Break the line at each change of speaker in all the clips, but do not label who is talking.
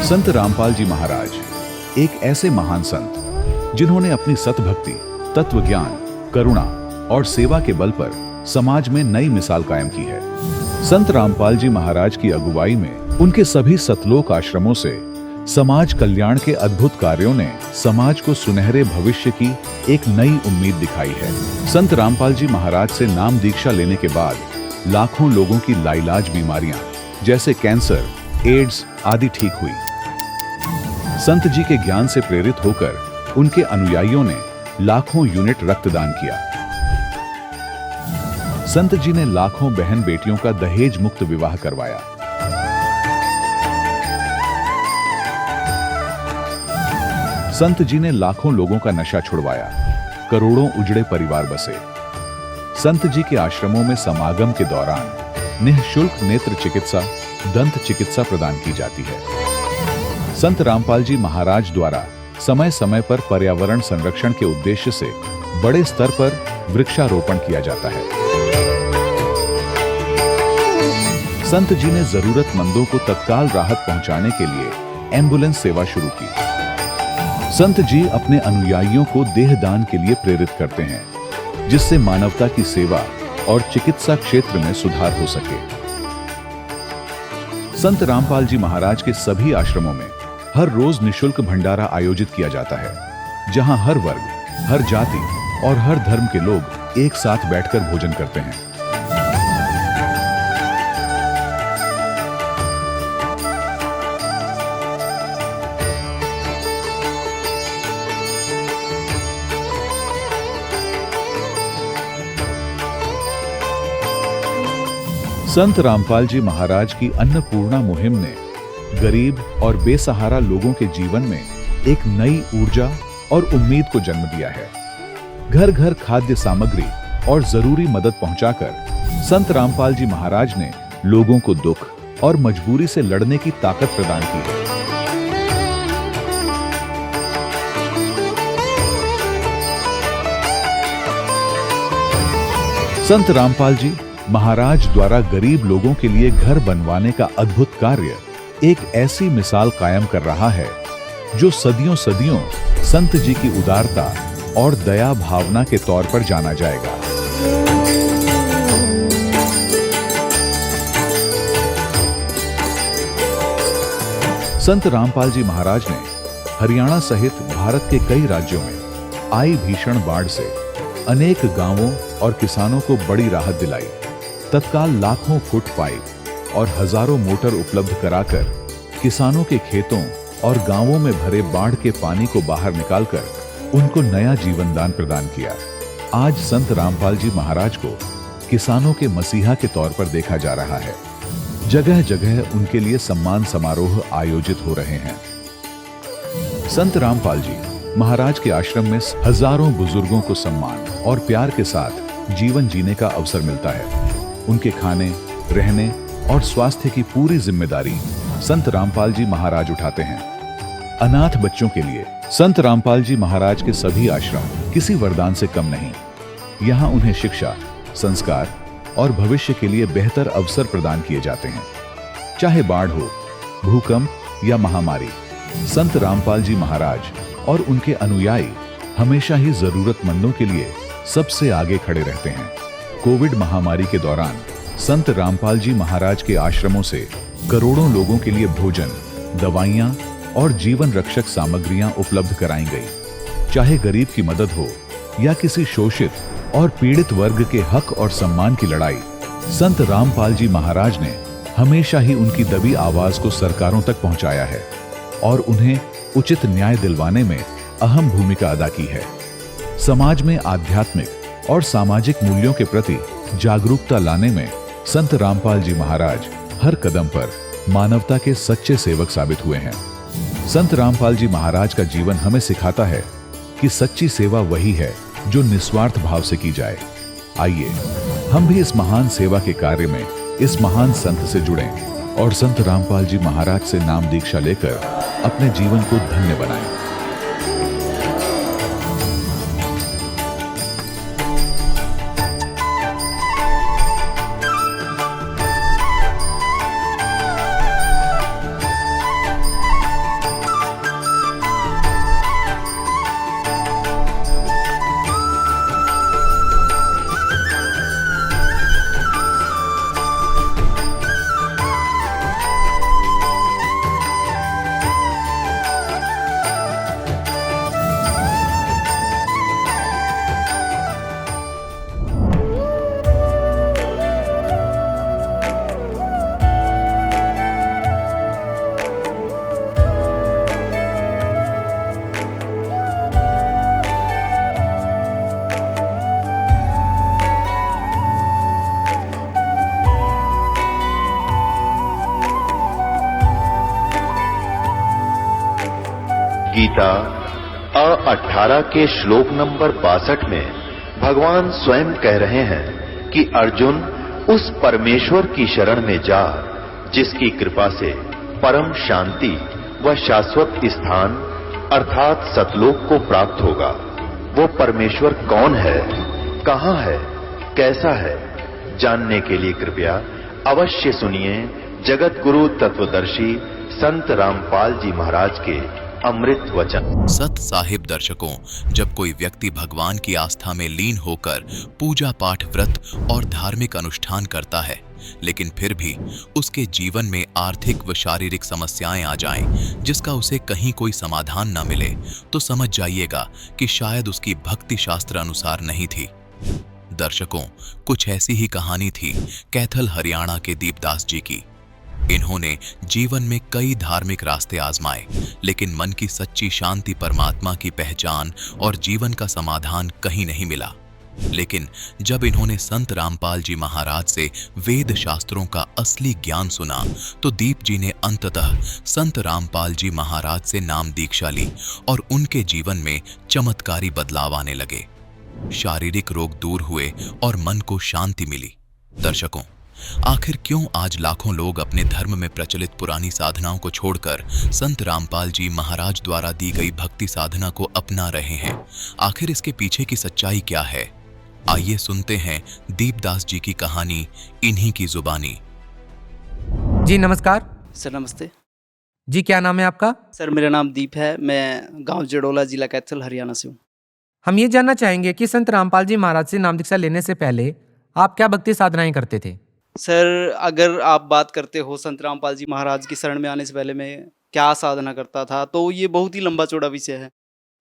संत रामपाल जी महाराज एक ऐसे महान संत जिन्होंने अपनी सतभक्ति, तत्व ज्ञान, करुणा और सेवा के बल पर समाज में नई मिसाल कायम की है। संत रामपाल जी महाराज की अगुवाई में उनके सभी सतलोक आश्रमों से समाज कल्याण के अद्भुत कार्यों ने समाज को सुनहरे भविष्य की एक नई उम्मीद दिखाई है। संत रामपाल जी महाराज से नाम दीक्षा लेने के बाद लाखों लोगों की लाइलाज बीमारियां जैसे कैंसर, एड्स आदि ठीक हुई। संत जी के ज्ञान से प्रेरित होकर उनके अनुयायियों ने लाखों यूनिट रक्तदान किया। संत जी ने लाखों बहन बेटियों का दहेज मुक्त विवाह करवाया। संत जी ने लाखों लोगों का नशा छुड़वाया, करोड़ों उजड़े परिवार बसे। संत जी के आश्रमों में समागम के दौरान निःशुल्क नेत्र चिकित्सा, दंत चिकित्सा प्रदान की जाती है। संत रामपाल जी महाराज द्वारा समय समय पर पर्यावरण संरक्षण के उद्देश्य से बड़े स्तर पर वृक्षारोपण किया जाता है। संत जी ने जरूरतमंदों को तत्काल राहत पहुंचाने के लिए एम्बुलेंस सेवा शुरू की। संत जी अपने अनुयायियों को देहदान के लिए प्रेरित करते हैं, जिससे मानवता की सेवा और चिकित्सा क्षेत्र में सुधार हो सके। संत रामपाल जी महाराज के सभी आश्रमों में हर रोज निःशुल्क भंडारा आयोजित किया जाता है, जहां हर वर्ग, हर जाति और हर धर्म के लोग एक साथ बैठकर भोजन करते हैं। संत रामपाल जी महाराज की अन्नपूर्णा मुहिम ने गरीब और बेसहारा लोगों के जीवन में एक नई ऊर्जा और उम्मीद को जन्म दिया है। घर घर खाद्य सामग्री और जरूरी मदद पहुंचाकर संत रामपाल जी महाराज ने लोगों को दुख और मजबूरी से लड़ने की ताकत प्रदान की है। संत रामपाल जी महाराज द्वारा गरीब लोगों के लिए घर बनवाने का अद्भुत कार्य एक ऐसी मिसाल कायम कर रहा है जो सदियों सदियों संत जी की उदारता और दया भावना के तौर पर जाना जाएगा। संत रामपाल जी महाराज ने हरियाणा सहित भारत के कई राज्यों में आई भीषण बाढ़ से अनेक गांवों और किसानों को बड़ी राहत दिलाई। तत्काल लाखों फुट पाइप और हजारों मोटर उपलब्ध कराकर किसानों के खेतों और गांवों में भरे बाढ़ के पानी को बाहर निकालकर उनको नया जीवन दान प्रदान किया। आज संत रामपाल जी महाराज को किसानों के मसीहा के तौर पर देखा जा रहा है। जगह जगह उनके लिए सम्मान समारोह आयोजित हो रहे हैं। संत रामपाल जी महाराज के आश्रम में हजारों बुजुर्गों को सम्मान और प्यार के साथ जीवन जीने का अवसर मिलता है। उनके खाने, रहने और स्वास्थ्य की पूरी जिम्मेदारी संत रामपाल जी महाराज उठाते हैं। अनाथ बच्चों के लिए संत रामपाल जी महाराज के सभी आश्रम किसी वरदान से कम नहीं। यहाँ उन्हें शिक्षा, संस्कार और भविष्य के लिए बेहतर अवसर प्रदान किए जाते हैं। चाहे बाढ़ हो, भूकंप या महामारी, संत रामपाल जी महाराज और उनके अनुयायी हमेशा ही जरूरतमंदों के लिए सबसे आगे खड़े रहते हैं। कोविड महामारी के दौरान संत रामपाल जी महाराज के आश्रमों से करोड़ों लोगों के लिए भोजन, दवाइयां और जीवन रक्षक सामग्रियां उपलब्ध कराई गई। चाहे गरीब की मदद हो या किसी शोषित और पीड़ित वर्ग के हक और सम्मान की लड़ाई, संत रामपाल जी महाराज ने हमेशा ही उनकी दबी आवाज को सरकारों तक पहुंचाया है और उन्हें उचित न्याय दिलवाने में अहम भूमिका अदा की है। समाज में आध्यात्मिक और सामाजिक मूल्यों के प्रति जागरूकता लाने में संत रामपाल जी महाराज हर कदम पर मानवता के सच्चे सेवक साबित हुए हैं। संत रामपाल जी महाराज का जीवन हमें सिखाता है कि सच्ची सेवा वही है जो निस्वार्थ भाव से की जाए। आइए हम भी इस महान सेवा के कार्य में इस महान संत से जुड़ें और संत रामपाल जी महाराज से नाम दीक्षा लेकर अपने जीवन को धन्य बनाएं।
गीता 18 के श्लोक नंबर 62 में भगवान स्वयं कह रहे हैं कि अर्जुन उस परमेश्वर की शरण में जा जिसकी कृपा से परम शांति व शाश्वत स्थान अर्थात सतलोक को प्राप्त होगा। वो परमेश्वर कौन है, कहां है, कैसा है, जानने के लिए कृपया अवश्य सुनिए जगत गुरु तत्वदर्शी संत रामपाल जी महाराज के अमृत वचन।
सत साहिब दर्शकों, जब कोई व्यक्ति भगवान की आस्था में लीन होकर पूजा पाठ, व्रत और धार्मिक अनुष्ठान करता है, लेकिन फिर भी उसके जीवन में आर्थिक व शारीरिक समस्याएं आ जाएं, जिसका उसे कहीं कोई समाधान न मिले, तो समझ जाइएगा कि शायद उसकी भक्ति शास्त्र अनुसार नहीं थी। दर्शकों, कुछ ऐसी ही कहानी थी कैथल हरियाणा के दीपदास जी की। इन्होंने जीवन में कई धार्मिक रास्ते आजमाए, लेकिन मन की सच्ची शांति, परमात्मा की पहचान और जीवन का समाधान कहीं नहीं मिला। लेकिन जब इन्होंने संत रामपाल जी महाराज से वेद शास्त्रों का असली ज्ञान सुना, तो दीप जी ने अंततः संत रामपाल जी महाराज से नाम दीक्षा ली और उनके जीवन में चमत्कारी बदलाव आने लगे। शारीरिक रोग दूर हुए और मन को शांति मिली। दर्शकों, आखिर क्यों आज लाखों लोग अपने धर्म में प्रचलित पुरानी साधनाओं को छोड़कर संत रामपाल जी महाराज द्वारा दी गई भक्ति साधना को अपना रहे हैं? आखिर इसके पीछे की सच्चाई क्या है? आइए सुनते हैं दीपदास जी की कहानी इन्हीं की जुबानी।
जी नमस्कार।
सर नमस्ते।
जी क्या नाम है आपका?
सर मेरा नाम दीप है, मैं गांव जड़ोला, जिला कैथल, हरियाणा से हूँ।
हम ये जानना चाहेंगे कि संत रामपाल जी महाराज से नाम दीक्षा लेने से पहले आप क्या भक्ति साधनाएं करते थे?
सर अगर आप बात करते हो संत रामपाल जी महाराज की शरण में आने से पहले मैं क्या साधना करता था, तो ये बहुत ही लंबा चौड़ा विषय है।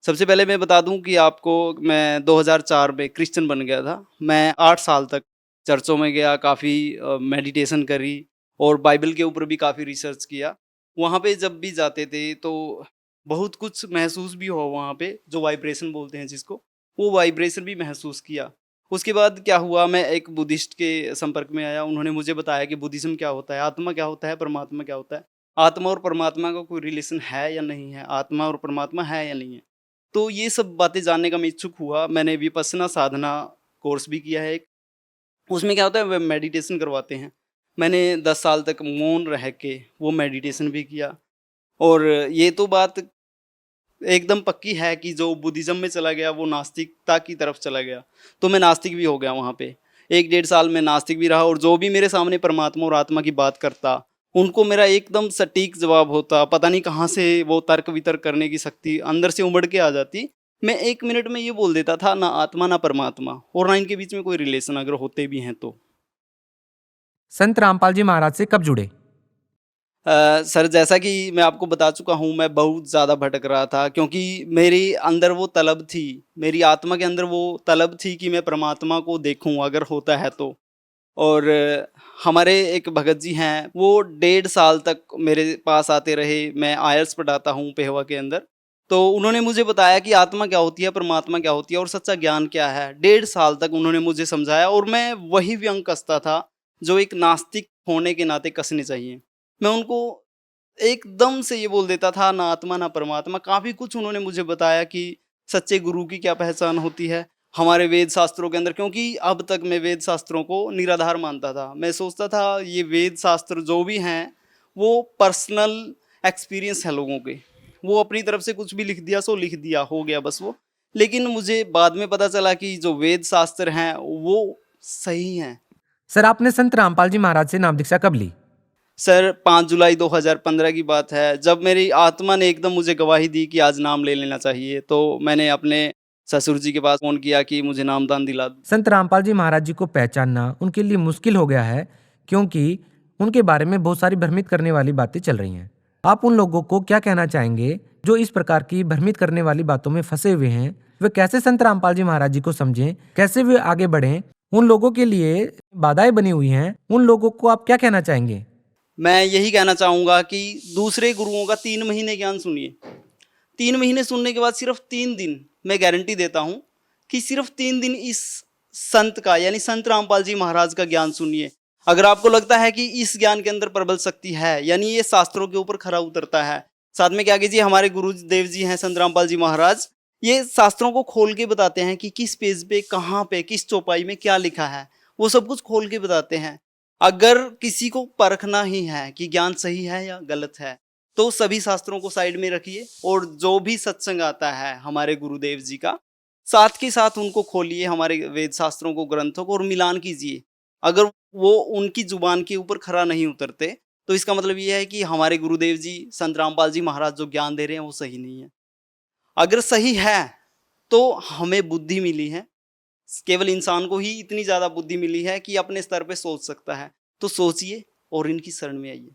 सबसे पहले मैं बता दूं कि आपको, मैं 2004 में क्रिश्चियन बन गया था। मैं 8 साल तक चर्चों में गया, काफ़ी मेडिटेशन करी और बाइबल के ऊपर भी काफ़ी रिसर्च किया। वहाँ पे जब भी जाते थे तो बहुत कुछ महसूस भी हुआ वहाँ पे, जो वाइब्रेशन बोलते हैं जिसको, वो वाइब्रेशन भी महसूस किया। उसके बाद क्या हुआ, मैं एक बुद्धिस्ट के संपर्क में आया। उन्होंने मुझे बताया कि बुद्धिज्म क्या होता है, आत्मा क्या होता है, परमात्मा क्या होता है, आत्मा और परमात्मा का कोई रिलेशन है या नहीं है, आत्मा और परमात्मा है या नहीं है। तो ये सब बातें जानने का मैं इच्छुक हुआ। मैंने विपस्सना साधना कोर्स भी किया है एक। उसमें क्या होता है, वे मेडिटेशन करवाते हैं। मैंने 10 साल तक मौन रह के वो मेडिटेशन भी किया। और ये तो बात एकदम पक्की है कि जो बुद्धिज्म में चला गया वो नास्तिकता की तरफ चला गया, तो मैं नास्तिक भी हो गया वहाँ पे। 1-1.5 साल में नास्तिक भी रहा, और जो भी मेरे सामने परमात्मा और आत्मा की बात करता, उनको मेरा एकदम सटीक जवाब होता। पता नहीं कहाँ से वो तर्क वितर्क करने की शक्ति अंदर से उमड़ के आ जाती। मैं 1 मिनट में ये बोल देता था, ना आत्मा ना परमात्मा, और ना इनके बीच में कोई रिलेशन अगर होते भी हैं तो।
संत रामपाल जी महाराज से कब जुड़े?
सर जैसा कि मैं आपको बता चुका हूँ, मैं बहुत ज़्यादा भटक रहा था, क्योंकि मेरे अंदर वो तलब थी, मेरी आत्मा के अंदर वो तलब थी कि मैं परमात्मा को देखूँ अगर होता है तो। और हमारे एक भगत जी हैं, वो 1.5 साल तक मेरे पास आते रहे। मैं आयल्स पढ़ाता हूँ पेहवा के अंदर। तो उन्होंने मुझे बताया कि आत्मा क्या होती है, परमात्मा क्या होती है और सच्चा ज्ञान क्या है। 1.5 साल तक उन्होंने मुझे समझाया, और मैं वही व्यंग कसता था जो एक नास्तिक होने के नाते कसने चाहिए। मैं उनको एकदम से ये बोल देता था, ना आत्मा ना परमात्मा। काफ़ी कुछ उन्होंने मुझे बताया कि सच्चे गुरु की क्या पहचान होती है हमारे वेद शास्त्रों के अंदर, क्योंकि अब तक मैं वेद शास्त्रों को निराधार मानता था। मैं सोचता था ये वेद शास्त्र जो भी हैं वो पर्सनल एक्सपीरियंस है लोगों के, वो अपनी तरफ से कुछ भी लिख दिया सो लिख दिया, हो गया बस वो। लेकिन मुझे बाद में पता चला कि जो वेद शास्त्र हैं वो सही हैं।
सर आपने संत रामपाल जी महाराज से नाम दीक्षा कब ली?
सर 5 जुलाई 2015 की बात है, जब मेरी आत्मा ने एकदम मुझे गवाही दी कि आज नाम ले लेना चाहिए, तो मैंने अपने ससुर जी के पास फ़ोन किया कि मुझे नामदान दिला दो।
संत रामपाल जी महाराज जी को पहचानना उनके लिए मुश्किल हो गया है, क्योंकि उनके बारे में बहुत सारी भ्रमित करने वाली बातें चल रही हैं। आप उन लोगों को क्या कहना चाहेंगे जो इस प्रकार की भ्रमित करने वाली बातों में फंसे हुए हैं? वे कैसे संत रामपाल जी महाराज जी को समझें, कैसे वे आगे बढ़ें? उन लोगों के लिए बाधाएं बनी हुई हैं, उन लोगों को आप क्या कहना चाहेंगे?
मैं यही कहना चाहूँगा कि दूसरे गुरुओं का 3 महीने ज्ञान सुनिए। 3 महीने सुनने के बाद सिर्फ 3 दिन, मैं गारंटी देता हूँ कि सिर्फ 3 दिन इस संत का, यानी संत रामपाल जी महाराज का ज्ञान सुनिए। अगर आपको लगता है कि इस ज्ञान के अंदर प्रबल शक्ति है, यानी ये शास्त्रों के ऊपर खरा उतरता है, साथ में क्या कीजिए, हमारे गुरुदेव जी हैं संत रामपाल जी महाराज, ये शास्त्रों को खोल के बताते हैं कि किस पेज पे, कहाँ पे, किस चौपाई में क्या लिखा है, वो सब कुछ खोल के बताते हैं। अगर किसी को परखना ही है कि ज्ञान सही है या गलत है, तो सभी शास्त्रों को साइड में रखिए और जो भी सत्संग आता है हमारे गुरुदेव जी का, साथ के साथ उनको खोलिए, हमारे वेद शास्त्रों को, ग्रंथों को, और मिलान कीजिए। अगर वो उनकी जुबान के ऊपर खरा नहीं उतरते, तो इसका मतलब ये है कि हमारे गुरुदेव जी संत रामपाल जी महाराज जो ज्ञान दे रहे हैं वो सही नहीं है। अगर सही है तो हमें बुद्धि मिली है, केवल इंसान को ही इतनी ज्यादा बुद्धि मिली है कि अपने स्तर पे सोच सकता है। तो सोचिए और इनकी शरण में आइए।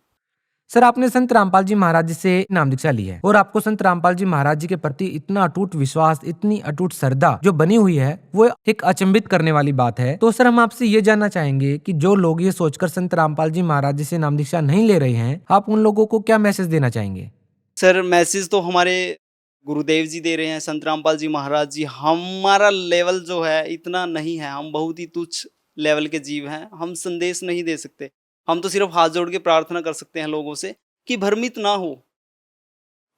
सर, आपने संत रामपाल जी महाराज जी से नाम दीक्षा ली है और आपको संत रामपाल जी महाराज जी के प्रति इतना अटूट विश्वास, इतनी अटूट श्रद्धा जो बनी हुई है, वो एक अचंभित करने वाली बात है। तो सर, हम आपसे ये जानना चाहेंगे कि जो लोग ये सोचकर संत रामपाल जी महाराज जी से नाम दीक्षा नहीं ले रहे हैं, आप उन लोगों को क्या मैसेज देना चाहेंगे?
सर, मैसेज तो हमारे गुरुदेव जी दे रहे हैं, संत रामपाल जी महाराज जी। हमारा लेवल जो है इतना नहीं है, हम बहुत ही तुच्छ लेवल के जीव हैं, हम संदेश नहीं दे सकते। हम तो सिर्फ हाथ जोड़ के प्रार्थना कर सकते हैं लोगों से कि भ्रमित ना हो,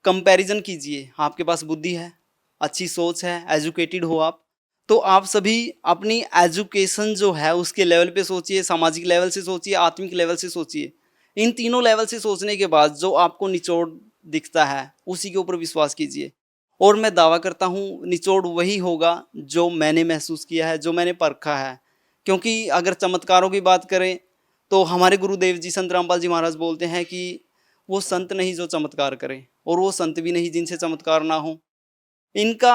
कंपैरिजन कीजिए। आपके पास बुद्धि है, अच्छी सोच है, एजुकेटेड हो आप, तो आप सभी अपनी एजुकेशन जो है उसके लेवल पे सोचिए, सामाजिक लेवल से सोचिए, आत्मिक लेवल से सोचिए। इन तीनों लेवल से सोचने के बाद जो आपको निचोड़ दिखता है उसी के ऊपर विश्वास कीजिए। और मैं दावा करता हूँ निचोड़ वही होगा जो मैंने महसूस किया है, जो मैंने परखा है। क्योंकि अगर चमत्कारों की बात करें तो हमारे गुरुदेव जी संत रामपाल जी महाराज बोलते हैं कि वो संत नहीं जो चमत्कार करें, और वो संत भी नहीं जिनसे चमत्कार ना हो। इनका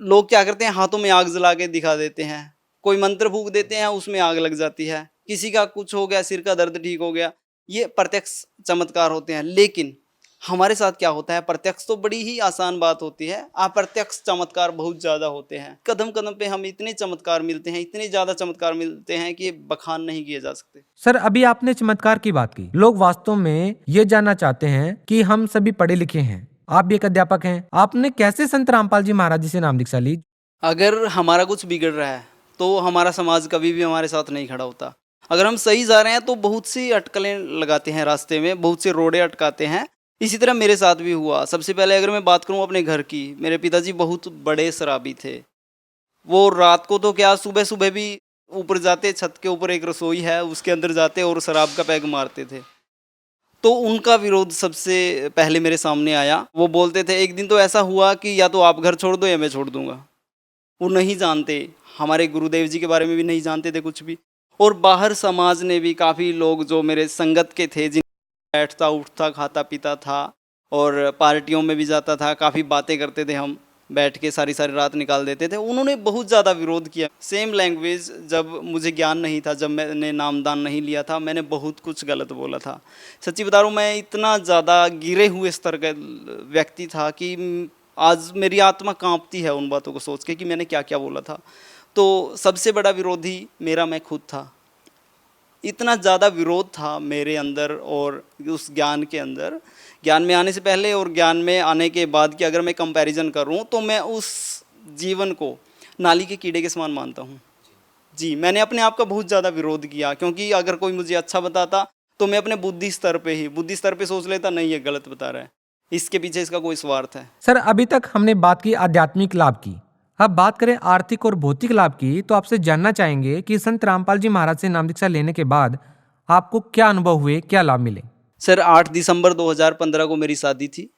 लोग क्या करते हैं, हाथों में आग जला के दिखा देते हैं, कोई मंत्र फूंक देते हैं, उसमें आग लग जाती है, किसी का कुछ हो गया, सिर का दर्द ठीक हो गया, ये प्रत्यक्ष चमत्कार होते हैं। लेकिन हमारे साथ क्या होता है, प्रत्यक्ष तो बड़ी ही आसान बात होती है, अप्रत्यक्ष चमत्कार बहुत ज्यादा होते हैं। कदम कदम पे हम इतने चमत्कार मिलते हैं, इतने ज्यादा चमत्कार मिलते हैं कि बखान नहीं किए जा सकते।
सर, अभी आपने चमत्कार की बात की। लोग वास्तव में ये जानना चाहते हैं कि हम सभी पढ़े लिखे हैं, आप भी एक अध्यापक हैं, आपने कैसे संत रामपाल जी महाराज जी से नाम दीक्षा ली?
अगर हमारा कुछ बिगड़ रहा है तो हमारा समाज कभी भी हमारे साथ नहीं खड़ा होता। अगर हम सही जा रहे हैं तो बहुत सी अटकलें लगाते हैं रास्ते में, बहुत से रोड़े अटकाते हैं। इसी तरह मेरे साथ भी हुआ। सबसे पहले अगर मैं बात करूं अपने घर की, मेरे पिताजी बहुत बड़े शराबी थे। वो रात को तो क्या, सुबह सुबह भी ऊपर जाते, छत के ऊपर एक रसोई है उसके अंदर जाते और शराब का पैग मारते थे। तो उनका विरोध सबसे पहले मेरे सामने आया। वो बोलते थे, एक दिन तो ऐसा हुआ कि या तो आप घर छोड़ दो या मैं छोड़ दूंगा। वो नहीं जानते, हमारे गुरुदेव जी के बारे में भी नहीं जानते थे कुछ भी। और बाहर समाज ने भी काफ़ी लोग जो मेरे संगत के थे, जिन बैठता उठता खाता पीता था और पार्टियों में भी जाता था, काफ़ी बातें करते थे, हम बैठ के सारी सारी रात निकाल देते थे, उन्होंने बहुत ज़्यादा विरोध किया। सेम लैंग्वेज, जब मुझे ज्ञान नहीं था, जब मैंने नामदान नहीं लिया था, मैंने बहुत कुछ गलत बोला था। सच्ची बता रहा हूँ, मैं इतना ज़्यादा गिरे हुए स्तर का व्यक्ति था कि आज मेरी आत्मा कांपती है उन बातों को सोच के कि मैंने क्या क्या बोला था। तो सबसे बड़ा विरोधी मेरा मैं खुद था। इतना ज़्यादा विरोध था मेरे अंदर और उस ज्ञान के अंदर, ज्ञान में आने से पहले और ज्ञान में आने के बाद की अगर मैं कंपैरिजन करूं तो मैं उस जीवन को नाली के कीड़े के समान मानता हूं। जी, मैंने अपने आप का बहुत ज़्यादा विरोध किया, क्योंकि अगर कोई मुझे अच्छा बताता तो मैं अपने बुद्धि स्तर पे सोच लेता, नहीं ये गलत बता रहा है, इसके पीछे इसका कोई स्वार्थ है।
सर, अभी तक हमने बात की आध्यात्मिक लाभ की, अब बात करें आर्थिक और भौतिक लाभ की। तो आपसे जानना चाहेंगे कि संत रामपाल जी महाराज से नाम दीक्षा लेने के बाद आपको क्या अनुभव हुए, क्या लाभ मिले?
सर, 8 दिसंबर 2015 को मेरी शादी थी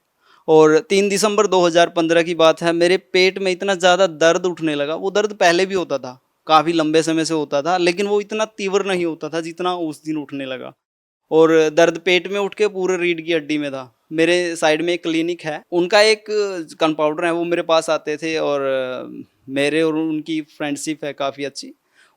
और 3 दिसंबर 2015 की बात है, मेरे पेट में इतना ज़्यादा दर्द उठने लगा। वो दर्द पहले भी होता था, काफ़ी लंबे समय से होता था, लेकिन वो इतना तीव्र नहीं होता था जितना उस दिन उठने लगा। और दर्द पेट में उठ के पूरे रीढ़ की हड्डी में था। मेरे साइड में एक क्लिनिक है, उनका एक कंपाउंडर है, वो मेरे पास आते थे और मेरे और उनकी फ्रेंडशिप है काफ़ी अच्छी।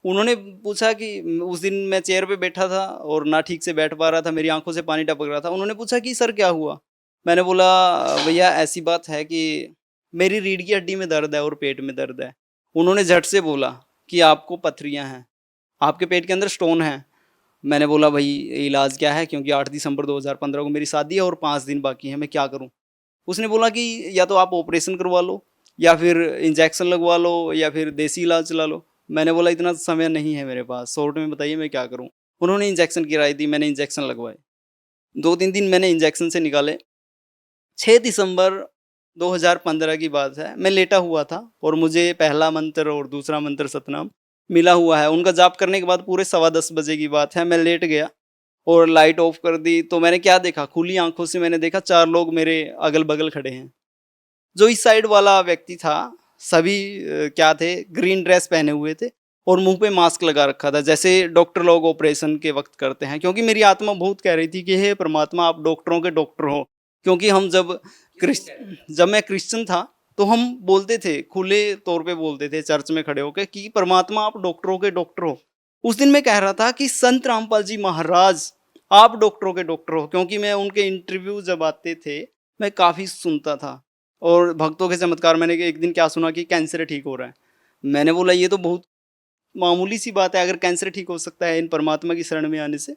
उन्होंने पूछा कि उस दिन मैं चेयर पे बैठा था और ना ठीक से बैठ पा रहा था, मेरी आंखों से पानी टपक रहा था। उन्होंने पूछा कि सर क्या हुआ? मैंने बोला, भैया ऐसी बात है कि मेरी रीढ़ की हड्डी में दर्द है और पेट में दर्द है। उन्होंने झट से बोला कि आपको पथरियाँ हैं, आपके पेट के अंदर स्टोन है। मैंने बोला, भाई इलाज क्या है, क्योंकि 8 दिसंबर 2015 को मेरी शादी है और 5 दिन बाकी हैं, मैं क्या करूं? उसने बोला कि या तो आप ऑपरेशन करवा लो, या फिर इंजेक्शन लगवा लो, या फिर देसी इलाज चला लो। मैंने बोला, इतना समय नहीं है मेरे पास, शॉर्ट में बताइए मैं क्या करूं? उन्होंने इंजेक्शन की राय दी, मैंने इंजेक्शन लगवाए। 2-3 दिन मैंने इंजेक्शन से निकाले। 6 दिसंबर 2015 की बात है। मैं लेटा हुआ था और मुझे पहला मंत्र और दूसरा मंत्र सतनाम मिला हुआ है। उनका जाप करने के बाद पूरे सवा 10 बजे की बात है। मैं लेट गया और लाइट ऑफ कर दी, तो मैंने क्या देखा, खुली आँखों से मैंने देखा 4 लोग मेरे अगल-बगल खड़े हैं। जो इस साइड वाला व्यक्ति था, सभी क्या थे, ग्रीन ड्रेस पहने हुए थे और मुँह पे मास्क लगा रखा था, जैसे डॉक्टर लोग ऑपरेशन के वक़्त करते हैं। क्योंकि मेरी आत्मा बहुत कह रही थी कि हे परमात्मा, आप डॉक्टरों के डॉक्टर हो। क्योंकि हम जब मैं क्रिश्चियन था, तो हम बोलते थे, खुले तौर पे बोलते थे चर्च में खड़े होके कि परमात्मा, आप डॉक्टरों के डॉक्टर हो। उस दिन मैं कह रहा था कि संत रामपाल जी महाराज, आप डॉक्टरों के डॉक्टर हो। क्योंकि मैं उनके इंटरव्यू जब आते थे, मैं काफ़ी सुनता था और भक्तों के चमत्कार। मैंने एक दिन क्या सुना कि कैंसर ठीक हो रहा है। मैंने बोला ये तो बहुत मामूली सी बात है, अगर कैंसर ठीक हो सकता है इन परमात्मा की शरण में आने से।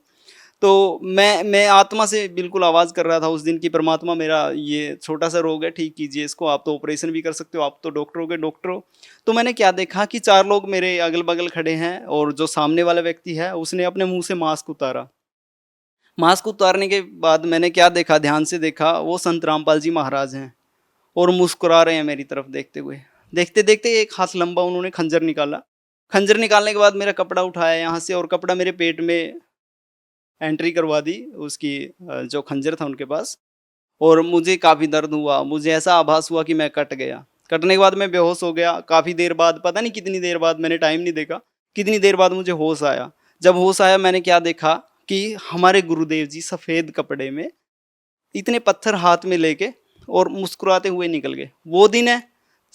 तो मैं आत्मा से बिल्कुल आवाज़ कर रहा था उस दिन कि परमात्मा, मेरा ये छोटा-सा रोग है, ठीक कीजिए इसको, आप तो ऑपरेशन भी कर सकते हो, आप तो डॉक्टरों के डॉक्टर हो। तो मैंने क्या देखा कि 4 लोग मेरे अगल-बगल खड़े हैं और जो सामने वाला व्यक्ति है, उसने अपने मुँह से मास्क उतारा। मास्क उतारने के बाद मैंने क्या देखा, ध्यान से देखा, वो संत रामपाल जी महाराज हैं और मुस्कुरा रहे हैं मेरी तरफ देखते हुए। देखते-देखते एक हाथ लंबा उन्होंने खंजर निकाला। खंजर निकालने के बाद मेरा कपड़ा उठाया यहाँ से और कपड़ा मेरे पेट में एंट्री करवा दी उसकी, जो खंजर था उनके पास। और मुझे काफ़ी दर्द हुआ, मुझे ऐसा आभास हुआ कि मैं कट गया। कटने के बाद मैं बेहोश हो गया। काफ़ी देर बाद, पता नहीं कितनी देर बाद, मैंने टाइम नहीं देखा, कितनी देर बाद मुझे होश आया। जब होश आया, मैंने क्या देखा कि हमारे गुरुदेव जी सफ़ेद कपड़े में, इतने पत्थर हाथ में लेके और मुस्कुराते हुए निकल गए। वो दिन है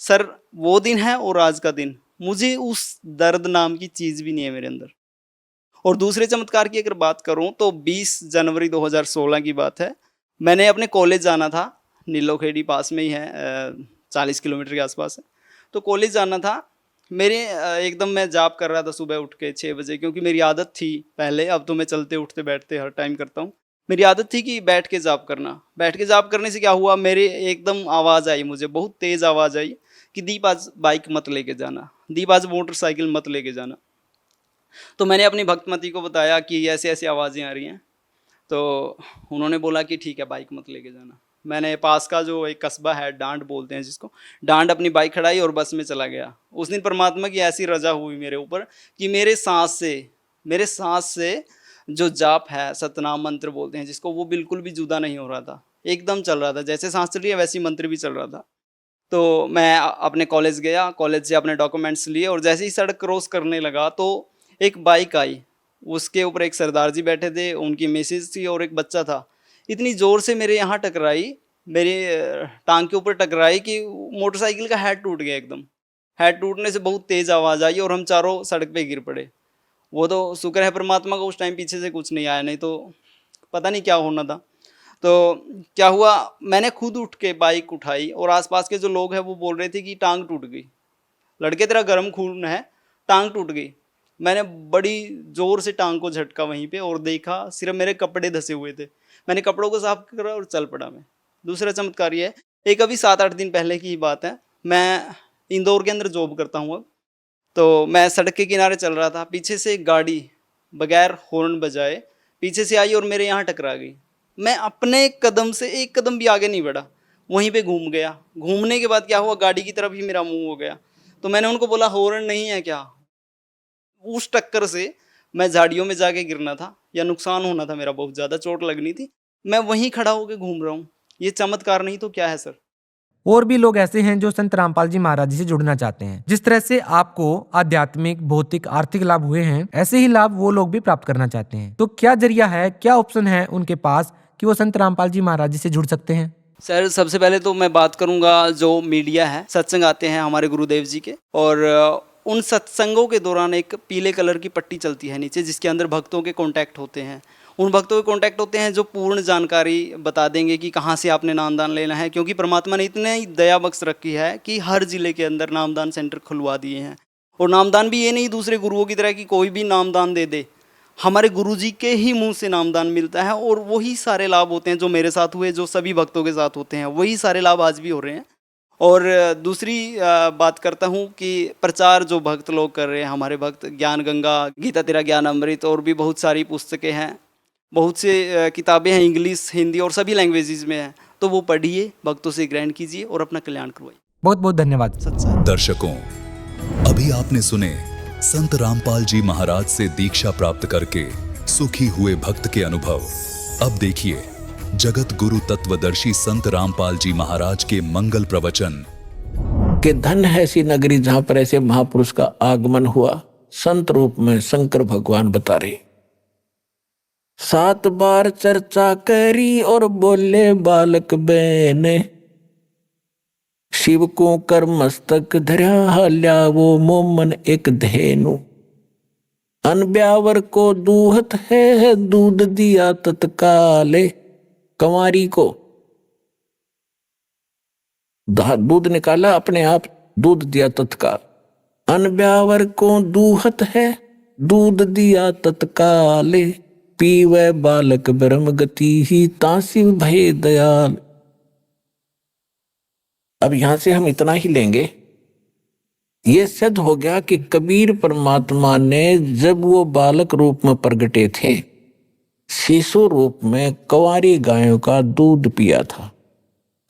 सर, वो दिन है और आज का दिन, मुझे उस दर्द नाम की चीज़ भी नहीं है मेरे अंदर। और दूसरे चमत्कार की अगर बात करूं तो 20 जनवरी 2016 की बात है। मैंने अपने कॉलेज जाना था, नीलोखेड़ी पास में ही है, 40 किलोमीटर के आसपास है। तो कॉलेज जाना था मेरे, एकदम मैं जाप कर रहा था सुबह उठ के 6 बजे, क्योंकि मेरी आदत थी पहले, अब तो मैं चलते उठते बैठते हर टाइम करता हूँ। मेरी आदत थी कि बैठ के जाप करना। बैठ के जाप करने से क्या हुआ, मेरे एकदम आवाज़ आई, मुझे बहुत तेज़ आवाज़ आई कि दीप आज बाइक मत लेके जाना, दीप आज मोटरसाइकिल मत लेके जाना। तो मैंने अपनी भक्तमती को बताया कि ऐसे ऐसी आवाज़ें आ रही हैं। तो उन्होंने बोला कि ठीक है, बाइक मत लेके जाना। मैंने पास का जो एक कस्बा है, डांड बोलते हैं जिसको, डांड अपनी बाइक खड़ाई और बस में चला गया। उस दिन परमात्मा की ऐसी रजा हुई मेरे ऊपर कि मेरे सांस से जो जाप है, सतनाम मंत्र बोलते हैं जिसको, वो बिल्कुल भी जुदा नहीं हो रहा था, एकदम चल रहा था। जैसे सांस चल रही है वैसे ही मंत्र भी चल रहा था। तो मैं अपने कॉलेज गया, कॉलेज से अपने डॉक्यूमेंट्स लिए और जैसे ही सड़क क्रॉस करने लगा तो एक बाइक आई, उसके ऊपर एक सरदार जी बैठे थे, उनकी मिसेज थी और एक बच्चा था। इतनी ज़ोर से मेरे यहाँ टकराई, मेरे टांग के ऊपर टकराई कि मोटरसाइकिल का हेड टूट गया एकदम। हेड टूटने से बहुत तेज़ आवाज़ आई और हम चारों सड़क पे गिर पड़े। वो तो शुक्र है परमात्मा का, उस टाइम पीछे से कुछ नहीं आया, नहीं तो पता नहीं क्या होना था। तो क्या हुआ, मैंने खुद उठ के बाइक उठाई और आसपास के जो लोग हैं वो बोल रहे थे कि टांग टूट गई, लड़के तेरा गर्म खून है, टांग टूट गई। मैंने बड़ी ज़ोर से टांग को झटका वहीं पे और देखा सिर्फ मेरे कपड़े धंसे हुए थे। मैंने कपड़ों को साफ करा और चल पड़ा मैं। दूसरा चमत्कार ये है, एक अभी 7-8 दिन पहले की ही बात है। मैं इंदौर के अंदर जॉब करता हूँ अब। तो मैं सड़क के किनारे चल रहा था, पीछे से एक गाड़ी बगैर हॉर्न बजाए पीछे से आई और मेरे यहाँ टकरा गई। मैं अपने कदम से एक कदम भी आगे नहीं बढ़ा, वहीं पे घूम गया। घूमने के बाद क्या हुआ, गाड़ी की तरफ ही मेरा मुँह हो गया। तो मैंने उनको बोला हॉर्न नहीं है क्या? उस टक्कर से मैं झाड़ियों में जाके गिरना था या नुकसान होना था, मेरा बहुत ज़्यादा चोट लगनी थी। मैं वहीं खड़ा होके घूम रहा हूँ। ये चमत्कार नहीं तो क्या है सर?
और भी लोग ऐसे हैं जो संत रामपाल जी महाराज जी से जुड़ना चाहते हैं। जिस तरह से आपको आध्यात्मिक, भौतिक, आर्थिक लाभ हुए हैं, ऐसे ही लाभ वो लोग भी प्राप्त करना चाहते हैं। तो क्या जरिया है, क्या ऑप्शन है उनके पास कि वो संत रामपाल जी महाराज जी से जुड़ सकते हैं?
सर सबसे पहले तो मैं बात करूंगा, जो मीडिया है, सत्संग आते हैं हमारे गुरुदेव जी के, और उन सत्संगों के दौरान एक पीले कलर की पट्टी चलती है नीचे, जिसके अंदर भक्तों के कॉन्टैक्ट होते हैं। उन भक्तों के कॉन्टैक्ट होते हैं जो पूर्ण जानकारी बता देंगे कि कहाँ से आपने नामदान लेना है, क्योंकि परमात्मा ने इतने दया बख्श रखी है कि हर जिले के अंदर नामदान सेंटर खुलवा दिए हैं। और नामदान भी ये नहीं दूसरे गुरुओं की तरह कि कोई भी नामदान दे दे, हमारे गुरुजी के ही मुंह से नामदान मिलता है और वही सारे लाभ होते हैं जो मेरे साथ हुए, जो सभी भक्तों के साथ होते हैं, वही सारे लाभ आज भी हो रहे हैं। और दूसरी बात करता हूँ कि प्रचार जो भक्त लोग कर रहे हैं, हमारे भक्त, ज्ञान गंगा, गीता तेरा ज्ञान अमृत, और भी बहुत सारी पुस्तकें हैं, बहुत से किताबें हैं, इंग्लिश, हिंदी और सभी लैंग्वेजेस में हैं। तो वो पढ़िए, भक्तों से ग्रहण कीजिए और अपना कल्याण करवाइए।
बहुत बहुत धन्यवाद।
सत्संग।
दर्शकों, अभी आपने सुने संत रामपाल जी महाराज से दीक्षा प्राप्त करके सुखी हुए भक्त के अनुभव। अब देखिए जगत गुरु तत्वदर्शी संत रामपाल जी महाराज के मंगल प्रवचन।
कि धन है ऐसी नगरी जहां पर ऐसे महापुरुष का आगमन हुआ। संत रूप में शंकर भगवान बता रहे। 7 बार चर्चा करी और बोले बालक बहने, शिव को कर मस्तक धर्या हाल्या वो मोमन एक धेनु। अनब्यावर को दूहत है दूध दिया तत्काले। कंवारी को दूध निकाला, अपने आप दूध दिया तत्काल। अनब्यावर को दूहत है दूध दिया तत्काले। पीवे बालक ब्रह्म गति ही तासिव भय दयाल। अब यहां से हम इतना ही लेंगे। ये सिद्ध हो गया कि कबीर परमात्मा ने जब वो बालक रूप में प्रगटे थे, शिशु रूप में कंवारी गायों का दूध पिया था।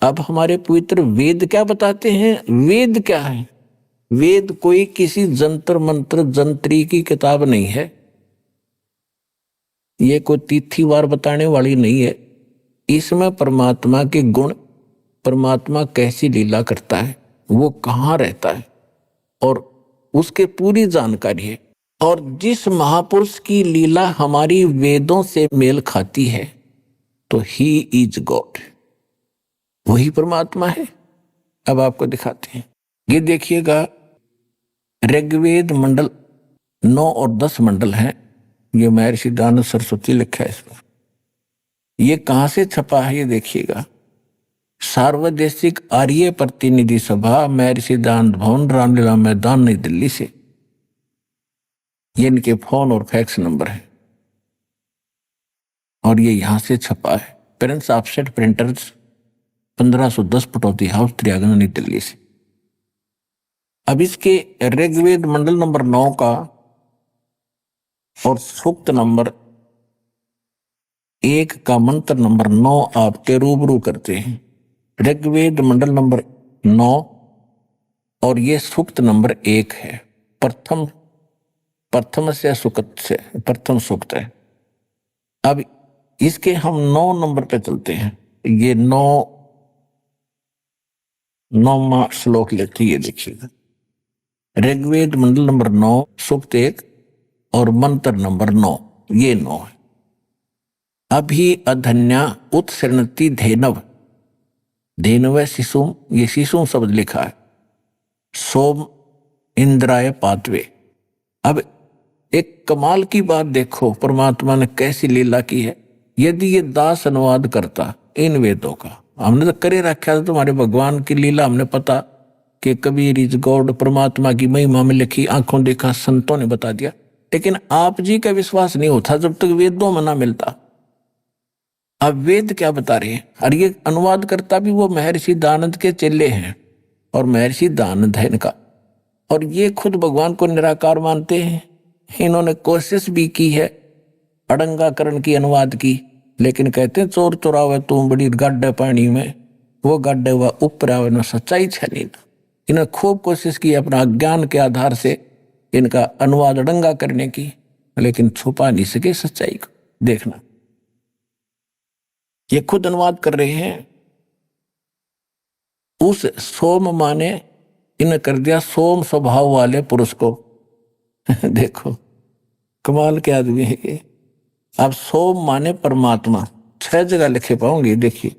अब हमारे पवित्र वेद क्या बताते हैं? वेद क्या है? वेद कोई किसी जंतर मंत्र जंत्री की किताब नहीं है। ये कोई तिथिवार बताने वाली नहीं है। इसमें परमात्मा के गुण, परमात्मा कैसी लीला करता है, वो कहाँ रहता है, और उसके पूरी जानकारी है। और जिस महापुरुष की लीला हमारी वेदों से मेल खाती है तो ही इज गॉड, वही परमात्मा है। अब आपको दिखाते हैं। ये देखिएगा, ऋग्वेद मंडल 9 और 10 मंडल हैं। ये महर्षि दानव सरस्वती लिखा है इस पर। ये कहां से छपा है ये देखिएगा। सार्वदेशिक आर्य प्रतिनिधि सभा, महर्षि दानव भवन, रामलीला मैदान, नई दिल्ली से। ये इनके फोन और फैक्स नंबर है और ये यहां से छपा है। Prince offset printers, 1510 Pataudi house, त्रियागन, नई दिल्ली से। अब इसके ऋग्वेद मंडल नंबर 9 का और सूक्त नंबर 1 का मंत्र नंबर 9 आपके रूबरू करते हैं। ऋग्वेद मंडल नंबर 9 और ये सूक्त नंबर 1 है। प्रथम से सुक्त से प्रथम सूक्त है। अब इसके हम 9 नंबर पे चलते हैं। ये 9वां श्लोक लेते, ये देखिएगा। ऋग्वेद मंडल नंबर 9 सूक्त 1 और मंत्र नंबर 9, ये 9 है। अभी अधन्या उत्सृणति धेनव, धेनव शिशु, ये शिशु शब्द लिखा है। सोम इंद्राय पातवे। अब एक कमाल की बात देखो, परमात्मा ने कैसी लीला की है। यदि ये दास अनुवाद करता इन वेदों का, हमने तो करे रखा था तुम्हारे भगवान की लीला, हमने पता कि कबीर इज गॉड, परमात्मा की महिमा में लिखी, आंखों देखा, संतों ने बता दिया। लेकिन आप जी का विश्वास नहीं होता जब तक वेदों में ना मिलता। अब वेद क्या बता रहे हैं? और ये अनुवाद करता भी वो महर्षि दानंद के चेले हैं, और महर्षि दानंद है इनका, और ये खुद भगवान को निराकार मानते हैं। इन्होंने कोशिश भी की है अड़ंगाकरण की, अनुवाद की, लेकिन कहते हैं चोर चोरावे तुम बड़ी गड्ढे पानी में, वो गड्ढे हुआ ऊपर आवे न सच्चाई छनी। इन्होंने खूब कोशिश की अपना अज्ञान के आधार से इनका अनुवाद अड़ंगा करने की, लेकिन छुपा नहीं सके सच्चाई को। देखना, ये खुद अनुवाद कर रहे हैं। उस सोम माने इन्हें कर दिया सोम स्वभाव वाले पुरुष को। देखो कमाल के आदमी है ये। अब सोम माने परमात्मा, 6 जगह लिखे पाओगे। देखिए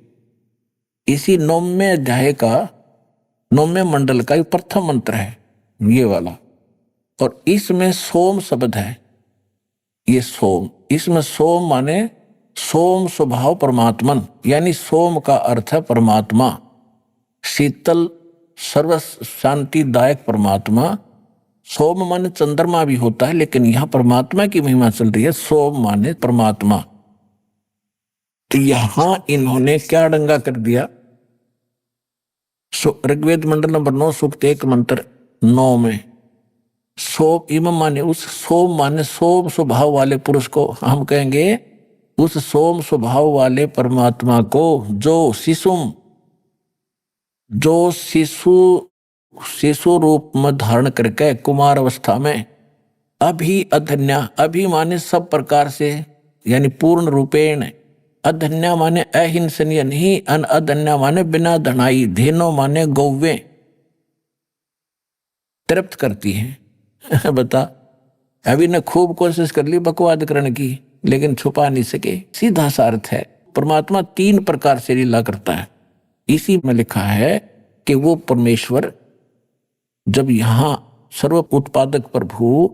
इसी 9वें अध्याय का 9वें मंडल का ये प्रथम मंत्र है, ये वाला, और इसमें सोम शब्द है। ये सोम, इसमें सोम माने सोम स्वभाव परमात्मन, यानी सोम का अर्थ है परमात्मा, शीतल सर्व शांतिदायक परमात्मा। सोम माने चंद्रमा भी होता है, लेकिन यहां परमात्मा की महिमा चल रही है। सोम माने परमात्मा। तो यहां इन्होंने क्या डंगा कर दिया? ऋग्वेद मंडल नंबर 9 सूक्त 1 मंत्र 9 में सोम इम माने उस सोम माने सोम स्वभाव वाले पुरुष को हम कहेंगे उस सोम स्वभाव वाले परमात्मा को जो शिशु रूप में धारण करके कुमार अवस्था में अभी अधन्या, अभी माने सब प्रकार से यानी पूर्ण रूपेण, अधन्या माने अहिंसनीय नहीं, अधन्या माने बिना धनाई, धेनो माने गौवे तृप्त करती है। बता, अभी ने खूब कोशिश कर ली बकवाद करने की, लेकिन छुपा नहीं सके। सीधा सा अर्थ है, परमात्मा 3 प्रकार से लीला करता है। इसी में लिखा है कि वो परमेश्वर जब यहाँ सर्व उत्पादक प्रभु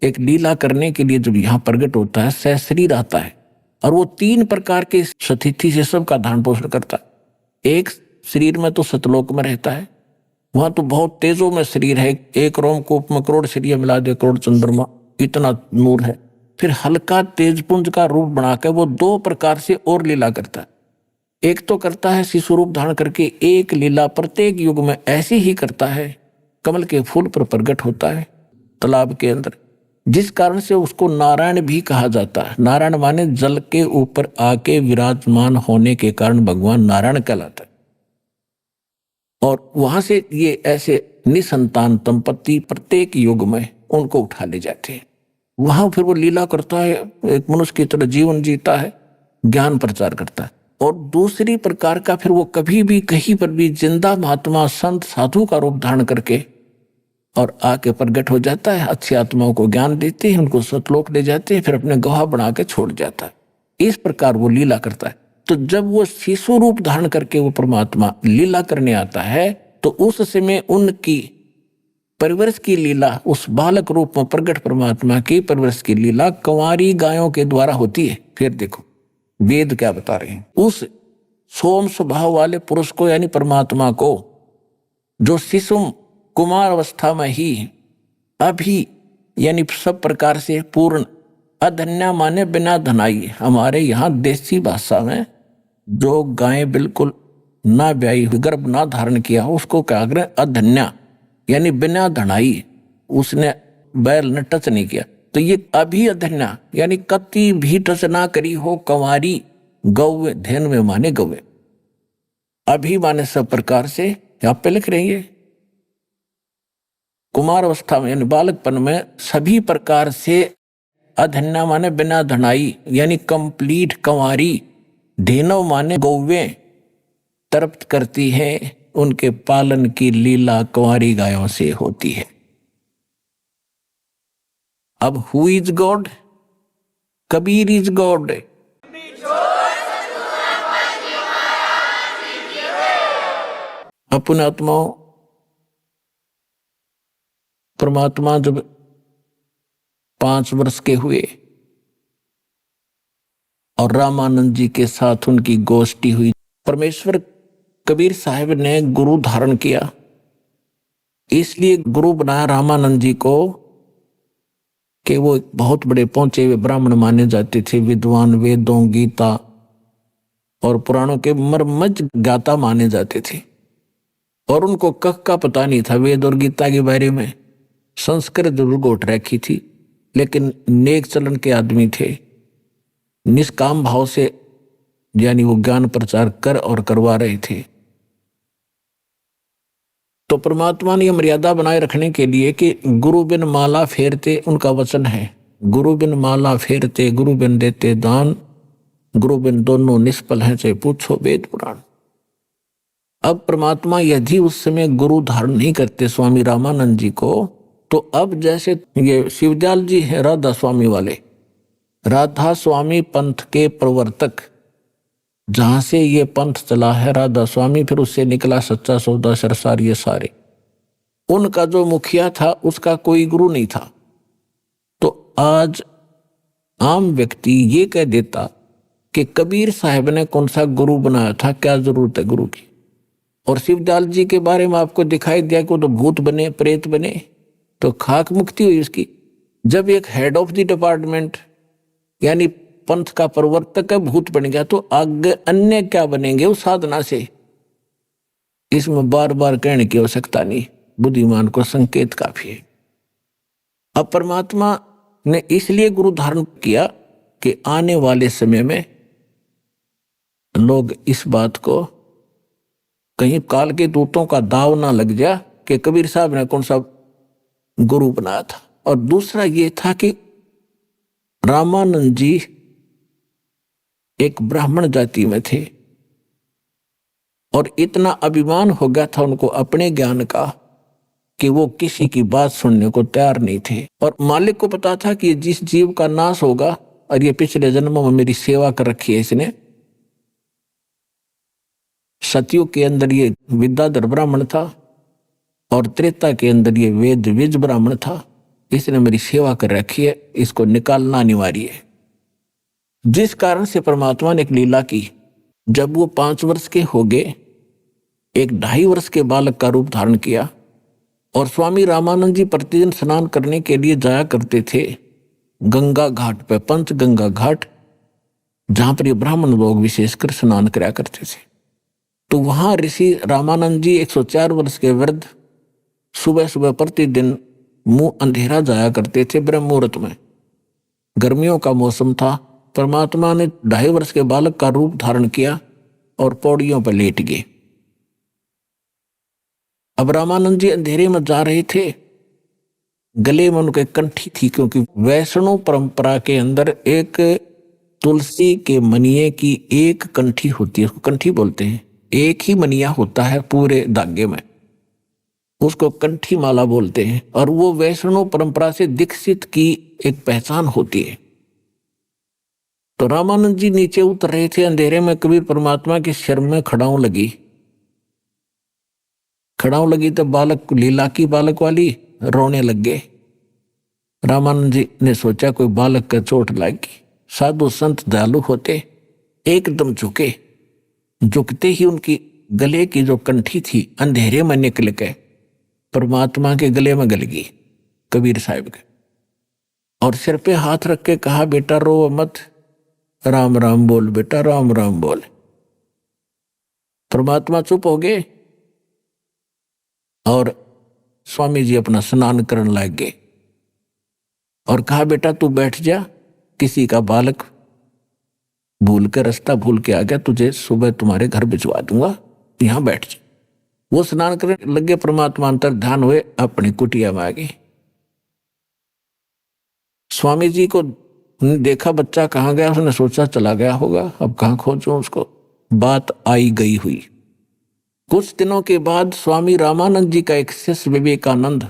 एक लीला करने के लिए जब यहाँ प्रकट होता है, सशरीर आता है और वो 3 प्रकार के सतिथि से सबका धारण पोषण करता है। एक शरीर में तो सतलोक में रहता है, वहां तो बहुत तेजों में शरीर है, 1 रोमकूप में करोड़ शरीर मिला दे, करोड़ चंद्रमा, इतना नूर है। फिर हल्का तेजपुंज का रूप बनाकर वो 2 प्रकार से और लीला करता है। एक तो करता है शिशु रूप धारण करके एक लीला प्रत्येक युग में ऐसी ही करता है, कमल के फूल पर प्रकट होता है तालाब के अंदर, जिस कारण से उसको नारायण भी कहा जाता है। नारायण माने जल के ऊपर आके विराजमान होने के कारण भगवान नारायण कहलाता है। और वहां से ये ऐसे निसंतान दंपत्ति प्रत्येक युग में उनको उठा ले जाते हैं। वहां फिर वो लीला करता है, एक मनुष्य की तरह जीवन जीता है, ज्ञान प्रचार करता है। और दूसरी प्रकार का फिर वो कभी भी कहीं पर भी जिंदा महात्मा संत साधु का रूप धारण करके और आके प्रकट हो जाता है, अच्छी आत्माओं को ज्ञान देते हैं, उनको सतलोक ले जाते हैं, फिर अपने गवाह बना के छोड़ जाता है। इस प्रकार वो लीला करता है। तो जब वो शिशु रूप धारण करके वो परमात्मा लीला करने आता है, तो उस समय उनकी परवरिश की लीला, उस बालक रूप में प्रकट परमात्मा की परवरिश की लीला कंवारी गायों के द्वारा होती है। फिर देखो वेद क्या बता रहे हैं, उस सोम स्वभाव वाले पुरुष को यानी परमात्मा को, जो शिशु कुमार अवस्था में ही अभी यानी सब प्रकार से पूर्ण, अधन्या माने बिना धनाई, हमारे यहाँ देसी भाषा में जो गायें बिल्कुल ना ब्याई, गर्भ ना धारण किया हो, उसको क्या करें, अधन्या यानी बिना धनाई, उसने बैल ने टच नहीं किया। तो ये अभी अधन्या यानी कति भी टच ना करी हो कंवारी गौवे, ध्यान में माने गौवे, अभी माने सब प्रकार से, यहाँ पे लिख रही है कुमार अवस्था में यानी बालकपन में सभी प्रकार से, अधन्या माने बिना धनाई यानी कंप्लीट कंवारी, धेनव माने गौवे तृप्त करती है, उनके पालन की लीला कंवारी गायों से होती है। अब who is God? Kabir is God. अपने आत्माओं, परमात्मा जब 5 वर्ष के हुए और रामानंद जी के साथ उनकी गोष्ठी हुई, परमेश्वर कबीर साहब ने गुरु धारण किया, इसलिए गुरु बनाया रामानंद जी को कि वो बहुत बड़े पहुंचे हुए ब्राह्मण माने जाते थे, विद्वान, वेदों, गीता और पुराणों के मर्मज्ञ गाता माने जाते थे। और उनको कख का पता नहीं था वेद और गीता के बारे में, संस्कृत जरूर गोट रखी थी, लेकिन नेक चलन के आदमी थे, निष्काम भाव से यानी वो ज्ञान प्रचार कर और करवा रहे थे। तो परमात्मा ने यह मर्यादा बनाए रखने के लिए कि गुरु बिन माला फेरते, उनका वचन है, गुरु बिन माला फेरते गुरु बिन देते दान, गुरु बिन दोनों निष्फल हैं चाहे पूछो वेद पुराण। अब परमात्मा यदि उस समय गुरु धारण नहीं करते स्वामी रामानंद जी को, तो अब जैसे ये शिवदयाल जी हैं राधा स्वामी वाले, राधा स्वामी पंथ के प्रवर्तक, जहां से ये पंथ चला है राधा स्वामी, फिर उससे निकला सच्चा सौदा सरसार, ये सारे, उनका जो मुखिया था उसका कोई गुरु नहीं था। तो आज आम व्यक्ति ये कह देता कि कबीर साहब ने कौन सा गुरु बनाया था, क्या जरूरत है गुरु की। और शिवदयाल जी के बारे में आपको दिखाई दिया कि वो तो भूत बने, प्रेत बने, तो खाक मुक्ति हुई उसकी। जब एक हेड ऑफ द डिपार्टमेंट यानी पंथ का प्रवर्तक भूत बन गया, तो आगे अन्य क्या बनेंगे उस साधना से। इसमें बार बार कहने की आवश्यकता नहीं, बुद्धिमान को संकेत काफी है। अब परमात्मा ने इसलिए गुरु धारण किया कि आने वाले समय में लोग इस बात को कहीं काल के दूतों का दाव ना लग जा कि कबीर साहब ने कौन सा गुरु बनाया था। और दूसरा ये था कि रामानंद जी एक ब्राह्मण जाति में थे और इतना अभिमान हो गया था उनको अपने ज्ञान का कि वो किसी की बात सुनने को तैयार नहीं थे। और मालिक को पता था कि जिस जीव का नाश होगा, और ये पिछले जन्मों में मेरी सेवा कर रखी है इसने, सतयुग के अंदर ये विद्याधर ब्राह्मण था और त्रेता के अंदर ये वेद विज ब्राह्मण था, इसने मेरी सेवा कर रखी है, इसको निकालना अनिवार्य है। जिस कारण से परमात्मा ने एक लीला की। जब वो 5 वर्ष के हो गए, एक 2.5 वर्ष के बालक का रूप धारण किया और स्वामी रामानंद जी प्रतिदिन स्नान करने के लिए जाया करते थे गंगा घाट पे, पंच गंगा घाट, जहां पर ये ब्राह्मण लोग विशेषकर स्नान कराया करते थे। तो वहां ऋषि रामानंद जी 104 वर्ष के वृद्ध सुबह सुबह प्रतिदिन मुंह अंधेरा जाया करते थे ब्रह्म मुहूर्त में। गर्मियों का मौसम था। परमात्मा ने 2.5 वर्ष के बालक का रूप धारण किया और पौड़ियों पर लेट गए। अब रामानंद जी अंधेरे में जा रहे थे, गले में उनके कंठी थी, क्योंकि वैष्णव परंपरा के अंदर एक तुलसी के मनिये की एक कंठी होती है, उसको कंठी बोलते हैं। एक ही मनिया होता है पूरे धागे में, उसको कंठी माला बोलते हैं। और वो वैष्णव परंपरा से दीक्षित की एक पहचान होती है। तो रामानंद जी नीचे उतर रहे थे अंधेरे में, कबीर परमात्मा के सिर में खड़ाऊ लगी तो बालक, लीला की बालक वाली, रोने लग गए। रामानंद जी ने सोचा कोई बालक का चोट लागी। साधु संत दयालु होते, एकदम झुके। झुकते ही उनकी गले की जो कंठी थी अंधेरे में निकल के परमात्मा के गले में गल गई, कबीर साहब के। और सिर पे हाथ रख के कहा, बेटा रो मत, राम राम बोल बेटा, राम राम बोल। परमात्मा चुप हो गए और स्वामी जी अपना स्नान करने लग गए और कहा, बेटा तू बैठ जा, किसी का बालक भूल के, रास्ता भूल के आ गया, तुझे सुबह तुम्हारे घर भिजवा दूंगा, यहां बैठ जा। वो स्नान करने लगे, परमात्मा अंतर ध्यान हुए, अपनी कुटिया में आ गए। स्वामी जी को देखा बच्चा कहाँ गया, उसने सोचा चला गया होगा, अब कहाँ खोजूं उसको। बात आई गई हुई। कुछ दिनों के बाद स्वामी रामानंद जी का एक शिष्य विवेकानंद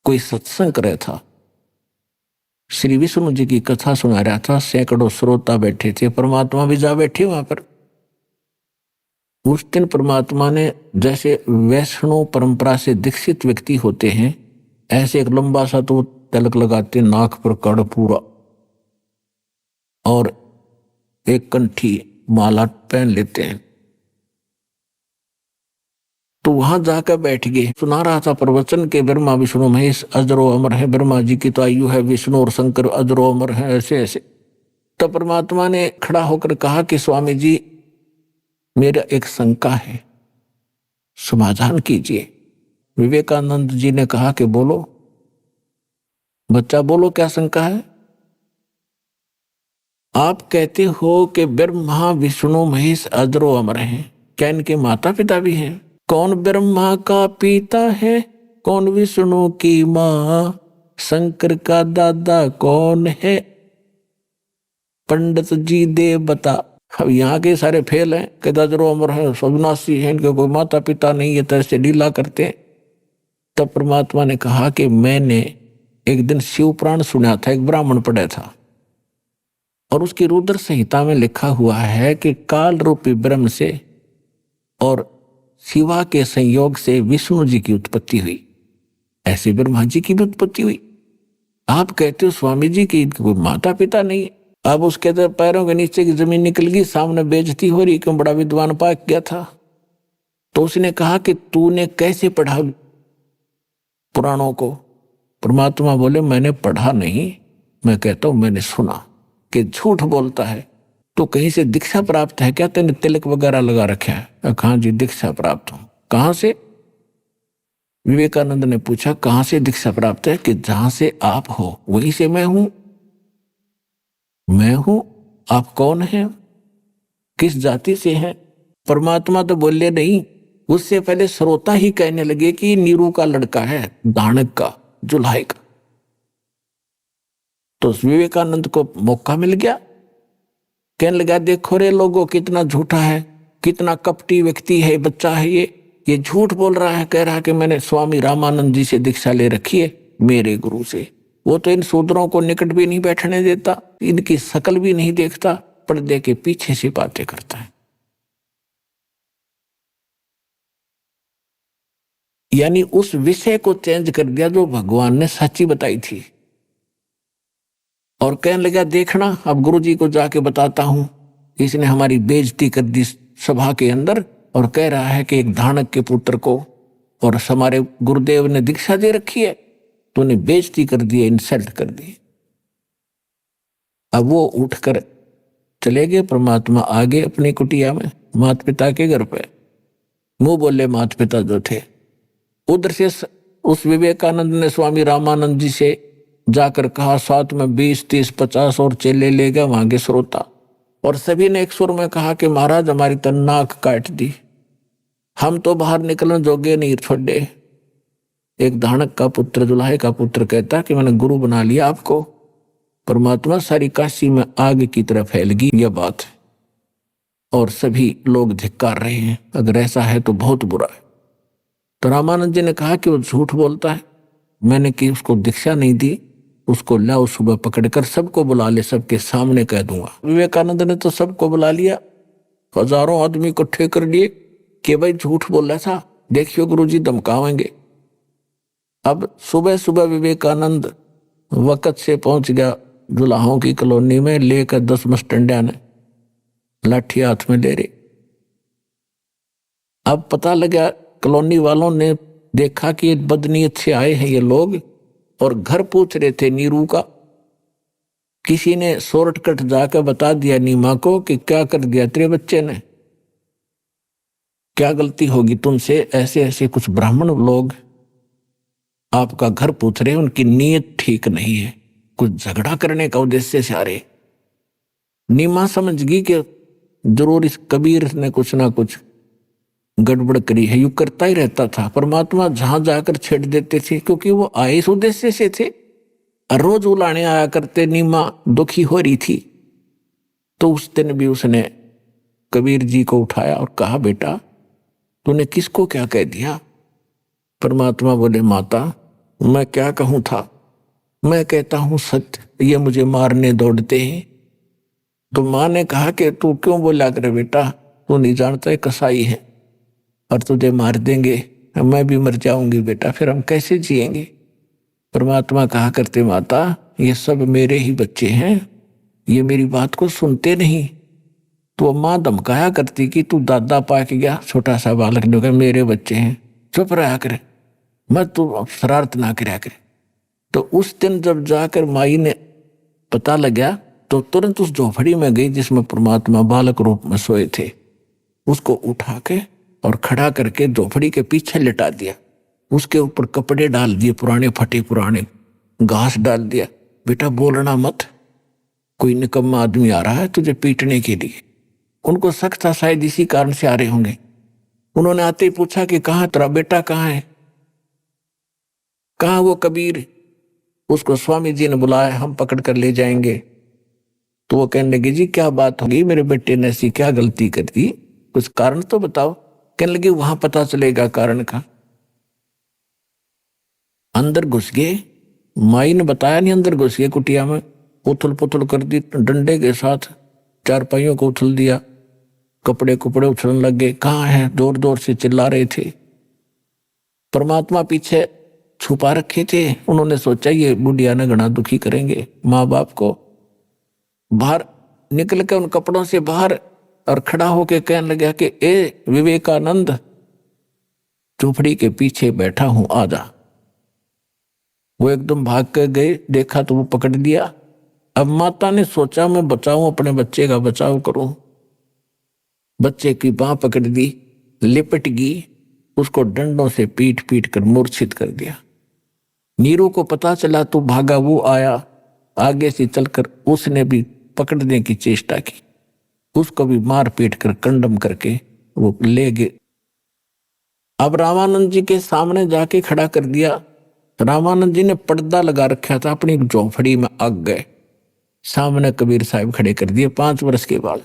कोई सत्संग कर रहा था, श्री विष्णु जी की कथा सुना रहा था। सैकड़ों श्रोता बैठे थे, परमात्मा भी जा बैठे वहां पर। उस दिन परमात्मा ने, जैसे वैष्णव परंपरा से दीक्षित व्यक्ति होते हैं, ऐसे एक लंबा सा तो तिलक लगाते, नाक पर कड़ पूरा, और एक कंठी माला पहन लेते हैं। तो वहां जाकर बैठ गए। सुना रहा था प्रवचन के ब्रह्मा विष्णु महेश अजरो अमर है, ब्रह्मा जी की तो आयु है, विष्णु और शंकर अजरो अमर है, ऐसे ऐसे। तो परमात्मा ने खड़ा होकर कहा कि स्वामी जी, मेरा एक शंका है, समाधान कीजिए। विवेकानंद जी ने कहा कि बोलो बच्चा, बोलो क्या शंका है। आप कहते हो कि ब्रह्मा विष्णु महेश अजरो अमर हैं, क्या इनके माता पिता भी हैं? कौन ब्रह्मा का पिता है, कौन विष्णु की माँ, शंकर का दादा कौन है, पंडित जी दे बता। अब यहाँ के सारे फेल हैं, कि अजरो अमर है, अविनाशी है, इनके कोई माता पिता नहीं है, तरह लीला करते हैं। तब परमात्मा ने कहा कि मैंने एक दिन शिव पुराण सुना था, एक ब्राह्मण पढ़ा था, और उसकी रुद्र संहिता में लिखा हुआ है कि काल रूपी ब्रह्म से और शिवा के संयोग से विष्णु जी की उत्पत्ति हुई, ऐसे ब्रह्मा जी की भी उत्पत्ति हुई। आप कहते हो स्वामी जी की कोई माता पिता नहीं है। अब उसके तो पैरों के नीचे की जमीन निकल गई, सामने बेइज्जती हो रही, क्यों बड़ा विद्वान पाक गया था। तो उसने कहा कि तूने कैसे पढ़ा पुराणों को? परमात्मा बोले, मैंने पढ़ा नहीं, मैं कहता हूं मैंने सुना। कि झूठ बोलता है, तो कहीं से दीक्षा प्राप्त है क्या? तेने तिलक वगैरह लगा रखा है? कहाँ जी दीक्षा प्राप्त हूं। कहां से? विवेकानंद ने पूछा, कहां से दीक्षा प्राप्त है? कि जहां से आप हो वहीं से मैं हूं। मैं हूं, आप कौन हैं, किस जाति से हैं? परमात्मा तो बोले नहीं, उससे पहले श्रोता ही कहने लगे कि नीरू का लड़का है, दानक का, जुल्हाई का। तो विवेकानंद को मौका मिल गया, कहने लगा देखो रे लोगों, कितना झूठा है, कितना कपटी व्यक्ति है, बच्चा है ये झूठ बोल रहा है, कह रहा है कि मैंने स्वामी रामानंद जी से दीक्षा ले रखी है, मेरे गुरु से। वो तो इन शूद्रों को निकट भी नहीं बैठने देता, इनकी शकल भी नहीं देखता, पर्दे के पीछे से बातें करता है। यानी उस विषय को चेंज कर दिया जो भगवान ने सच्ची बताई थी। और कहने लगा देखना, अब गुरुजी को जाके बताता हूं, इसने हमारी बेइज्जती कर दी सभा के अंदर, और कह रहा है कि एक धानक के पुत्र को और हमारे गुरुदेव ने दीक्षा दे रखी है, तो उन्हें बेइज्जती कर दी, इंसल्ट कर दी। अब वो उठकर चले गए, परमात्मा आगे अपनी कुटिया में, माता पिता के घर पे। मुंह बोले माता पिता जो थे। उधर से उस विवेकानंद ने स्वामी रामानंद जी से जाकर कहा, साथ में 20, 30, 50 और चेले ले गए वहां के श्रोता, और सभी ने एक सुर में कहा कि महाराज हमारी तो नाक काट दी, हम तो बाहर निकलने जोगे नहीं छोड़े। एक धानक का पुत्र, जुल्हाई का पुत्र कहता कि मैंने गुरु बना लिया आपको। परमात्मा, सारी काशी में आग की तरह फैल गई यह बात, और सभी लोग धिक्कार रहे हैं, अगर ऐसा है तो बहुत बुरा है। तो रामानंद जी ने कहा कि वो झूठ बोलता है, मैंने कि उसको दीक्षा नहीं दी, उसको लाओ सुबह पकड़कर सबको बुला ले, सबके सामने कह दूंगा। विवेकानंद ने तो सबको बुला लिया, हजारों आदमी इकट्ठे कर लिए कि भाई झूठ बोल रहा था, देखियो गुरुजी धमकावेंगे। अब सुबह सुबह विवेकानंद वक्त से पहुंच गया जुलाहों की कॉलोनी में, लेकर 10 मस्टंडिया ने लाठी हाथ में ले रहे। अब पता लगा, कॉलोनी वालों ने देखा कि बदनीयत से आए हैं ये लोग, और घर पूछ रहे थे नीरू का। किसी ने शॉर्टकट जाकर बता दिया नीमा को कि क्या कर दिया तेरे बच्चे ने, क्या गलती होगी तुमसे, ऐसे ऐसे कुछ ब्राह्मण लोग आपका घर पूछ रहे, उनकी नीयत ठीक नहीं है, कुछ झगड़ा करने का उद्देश्य से आ रहे। नीमा समझ गई कि जरूर इस कबीर ने कुछ ना कुछ गड़बड़ करी है, यू करता ही रहता था। परमात्मा जहां जाकर छेड़ देते थे, क्योंकि वो आए इस उद्देश्य से थे, रोज उलाने आया करते। नीमा दुखी हो रही थी, तो उस दिन भी उसने कबीर जी को उठाया और कहा, बेटा तूने किसको क्या कह दिया? परमात्मा बोले, माता मैं क्या कहूं था, मैं कहता हूं सत्य, ये मुझे मारने दौड़ते हैं। तो मां ने कहा कि तू क्यों बोला करे बेटा, तू नहीं जानता है कसाई है और तुझे मार देंगे, मैं भी मर जाऊंगी बेटा, फिर हम कैसे जिएंगे? परमात्मा कहा करते, माता ये सब मेरे ही बच्चे हैं, ये मेरी बात को सुनते नहीं। तो माँ धमकाया करती कि तू दादा पाक गया, छोटा सा बालक ने कहा मेरे बच्चे हैं, चुप रहा करे, मत तू शरारत ना कराया करे। तो उस दिन जब जाकर माई ने पता लगा, तो तुरंत उस झोपड़ी में गई जिसमें परमात्मा बालक रूप में सोए थे, उसको उठा के और खड़ा करके झोपड़ी के पीछे लिटा दिया, उसके ऊपर कपड़े डाल दिए पुराने फटे पुराने, घास डाल दिया, बेटा बोलना मत, कोई निकम्मा आदमी आ रहा है तुझे पीटने के लिए। उनको शक था शायद इसी कारण से आ रहे होंगे। उन्होंने आते ही पूछा कि कहाँ तेरा बेटा, कहाँ है, कहाँ वो कबीर? उसको स्वामी जी ने बुलाया, हम पकड़ कर ले जाएंगे। तो वो कहने लगे, जी क्या बात होगी, मेरे बेटे ने ऐसी क्या गलती कर दी, कुछ कारण तो बताओ। कहने लगे वहां पता चलेगा कारण का। अंदर घुस गए, माई ने बताया नहीं, अंदर घुस गए कुटिया में, उथल पुथल कर दी, डंडे के साथ चारपाइयों को उछल दिया, कपड़े कुपड़े उछलने लग गए, कहाँ है, जोर जोर से चिल्ला रहे थे। परमात्मा पीछे छुपा रखे थे, उन्होंने सोचा ये बुढ़िया ने घना दुखी करेंगे माँ बाप को। बाहर निकल के उन कपड़ों से बाहर और खड़ा होके कहने लगा कि ए विवेकानंद, झोपड़ी के पीछे बैठा हूं, आजा। वो एकदम भाग कर गए, देखा तो वो पकड़ दिया। अब माता ने सोचा मैं बचाऊं, अपने बच्चे का बचाव करूं। बच्चे की बांह पकड़ दी, लिपट गई, उसको डंडों से पीट पीट कर मूर्छित कर दिया। नीरू को पता चला तो भागा, वो आया, आगे से चलकर उसने भी पकड़ने की चेष्टा की, उसको भी मार पीट कर कंडम करके वो ले गए। अब रामानंद जी के सामने जाके खड़ा कर दिया। रामानंद जी ने पर्दा लगा रखा था, अपनी झोपड़ी में आग गए, सामने कबीर साहब खड़े कर दिए 5 वर्ष के बाद।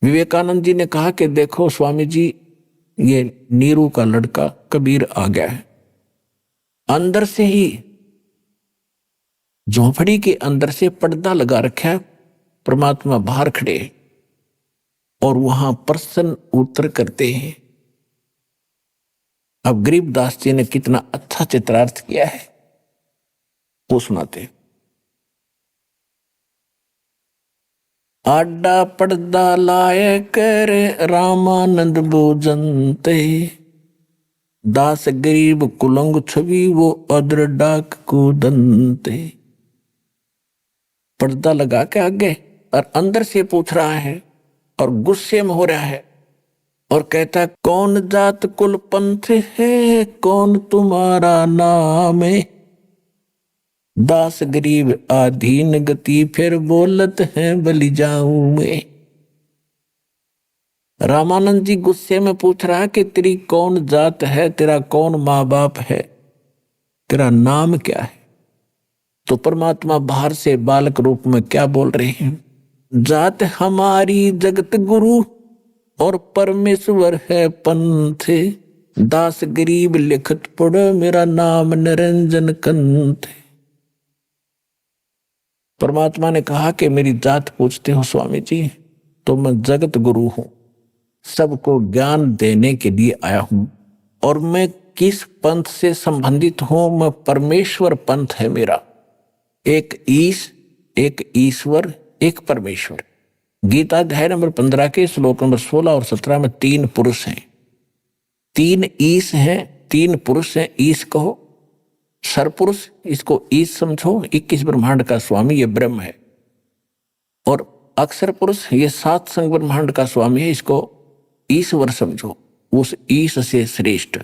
विवेकानंद जी ने कहा कि देखो स्वामी जी, ये नीरू का लड़का कबीर आ गया है। अंदर से ही झोपड़ी के अंदर से पर्दा लगा रखा है, परमात्मा बाहर खड़े और वहां प्रसन्न उत्तर करते हैं। अब गरीबदास जी ने कितना अच्छा चित्रार्थ किया है वो सुनाते। आडा पर्दा लाए कर रामानंद बोजनते, दास गरीब कुलंग छवि वो अदर डाक को दंते। पर्दा लगा के आगे और अंदर से पूछ रहा है और गुस्से में हो रहा है और कहता है, कौन जात कुल पंथ है, कौन तुम्हारा नाम है। दास गरीब आधीन गति, फिर बोलत है बलि जाऊं मैं। रामानंद जी गुस्से में पूछ रहा है कि तेरी कौन जात है, तेरा कौन माँ बाप है, तेरा नाम क्या है। तो परमात्मा बाहर से बालक रूप में क्या बोल रहे हैं, जात हमारी जगत गुरु और परमेश्वर है पंथ, दास गरीब लिखत पढ़ मेरा नाम निरंजन कंथ। परमात्मा ने कहा कि मेरी जात पूछते हो स्वामी जी, तो मैं जगत गुरु हूं, सबको ज्ञान देने के लिए आया हूं। और मैं किस पंथ से संबंधित हूं, मैं परमेश्वर पंथ है मेरा। एक ईश, एक ईश्वर, एक परमेश्वर। गीता अध्याय नंबर 15 के श्लोक नंबर 16 और 17 में 3 पुरुष हैं, 3 ईश हैं, 3 पुरुष हैं। ईश कहो सरपुरुष, इसको ईश समझो, 21 ब्रह्मांड का स्वामी ये ब्रह्म है। और अक्षर पुरुष ये 7 संग ब्रह्मांड का स्वामी है, इसको ईश्वर समझो, उस ईश से श्रेष्ठ।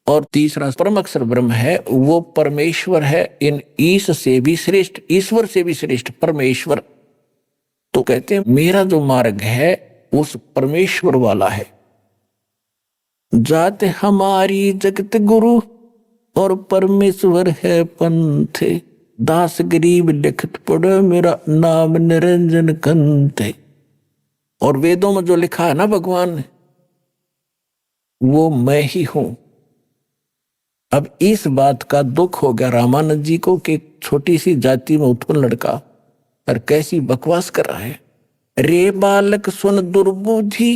और तीसरा परम अक्षर ब्रह्म है, वो परमेश्वर है, इन ईश से भी श्रेष्ठ, ईश्वर से भी श्रेष्ठ परमेश्वर। तो कहते हैं मेरा जो मार्ग है उस परमेश्वर वाला है। जात हमारी जगत गुरु और परमेश्वर है पंथ, दास गरीब लिखत पढ़ मेरा नाम निरंजन कंथ। और वेदों में जो लिखा है ना भगवान ने, वो मैं ही हूं। अब इस बात का दुख हो गया रामानंद जी को कि छोटी सी जाति में उत्पन्न लड़का और कैसी बकवास कर रहा है। रे बालक सुन दुर्बुद्धि,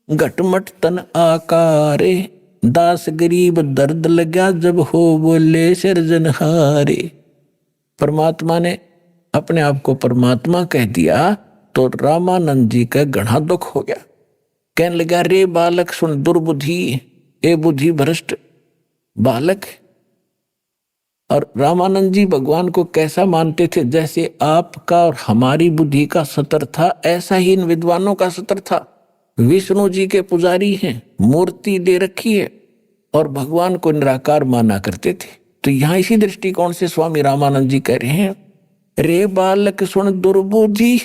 घटमट तन आकारे, दास गरीब दर्द लगा जब हो बोले सिरजनहारे। परमात्मा ने अपने आप को परमात्मा कह दिया तो रामानंद जी का घना दुख हो गया। कहने लगा, रे बालक सुन दुर्बुद्धि, ए बुद्धि भ्रष्ट बालक। और रामानंद जी भगवान को कैसा मानते थे, जैसे आपका और हमारी बुद्धि का सतर था, ऐसा ही इन विद्वानों का सतर था। विष्णु जी के पुजारी हैं, मूर्ति दे रखी है और भगवान को निराकार माना करते थे। तो यहाँ इसी दृष्टिकोण से स्वामी रामानंद जी कह रहे हैं, रे बालक सुन दुर्बुद्धि,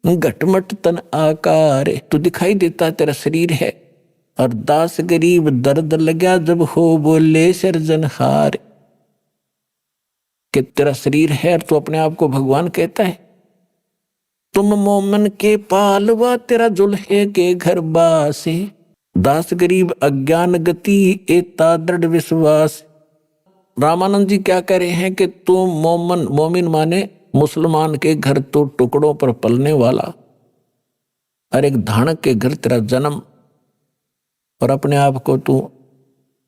घटमट तन आकार। तो दिखाई देता तेरा शरीर है, और दास गरीब दर्द लगा जब हो बोले सिरजनहार। कि तेरा शरीर है तो अपने आप को भगवान कहता है। तुम मोमन के पालवा, तेरा जुल्हे के घर बासे, दास गरीब अज्ञान गति एता दृढ़ विश्वास। रामानंद जी क्या कह रहे हैं कि तुम मोमन, मोमिन माने मुसलमान के घर तो टुकड़ों पर पलने वाला, और एक धानक के घर तेरा जन्म, और अपने आप को तू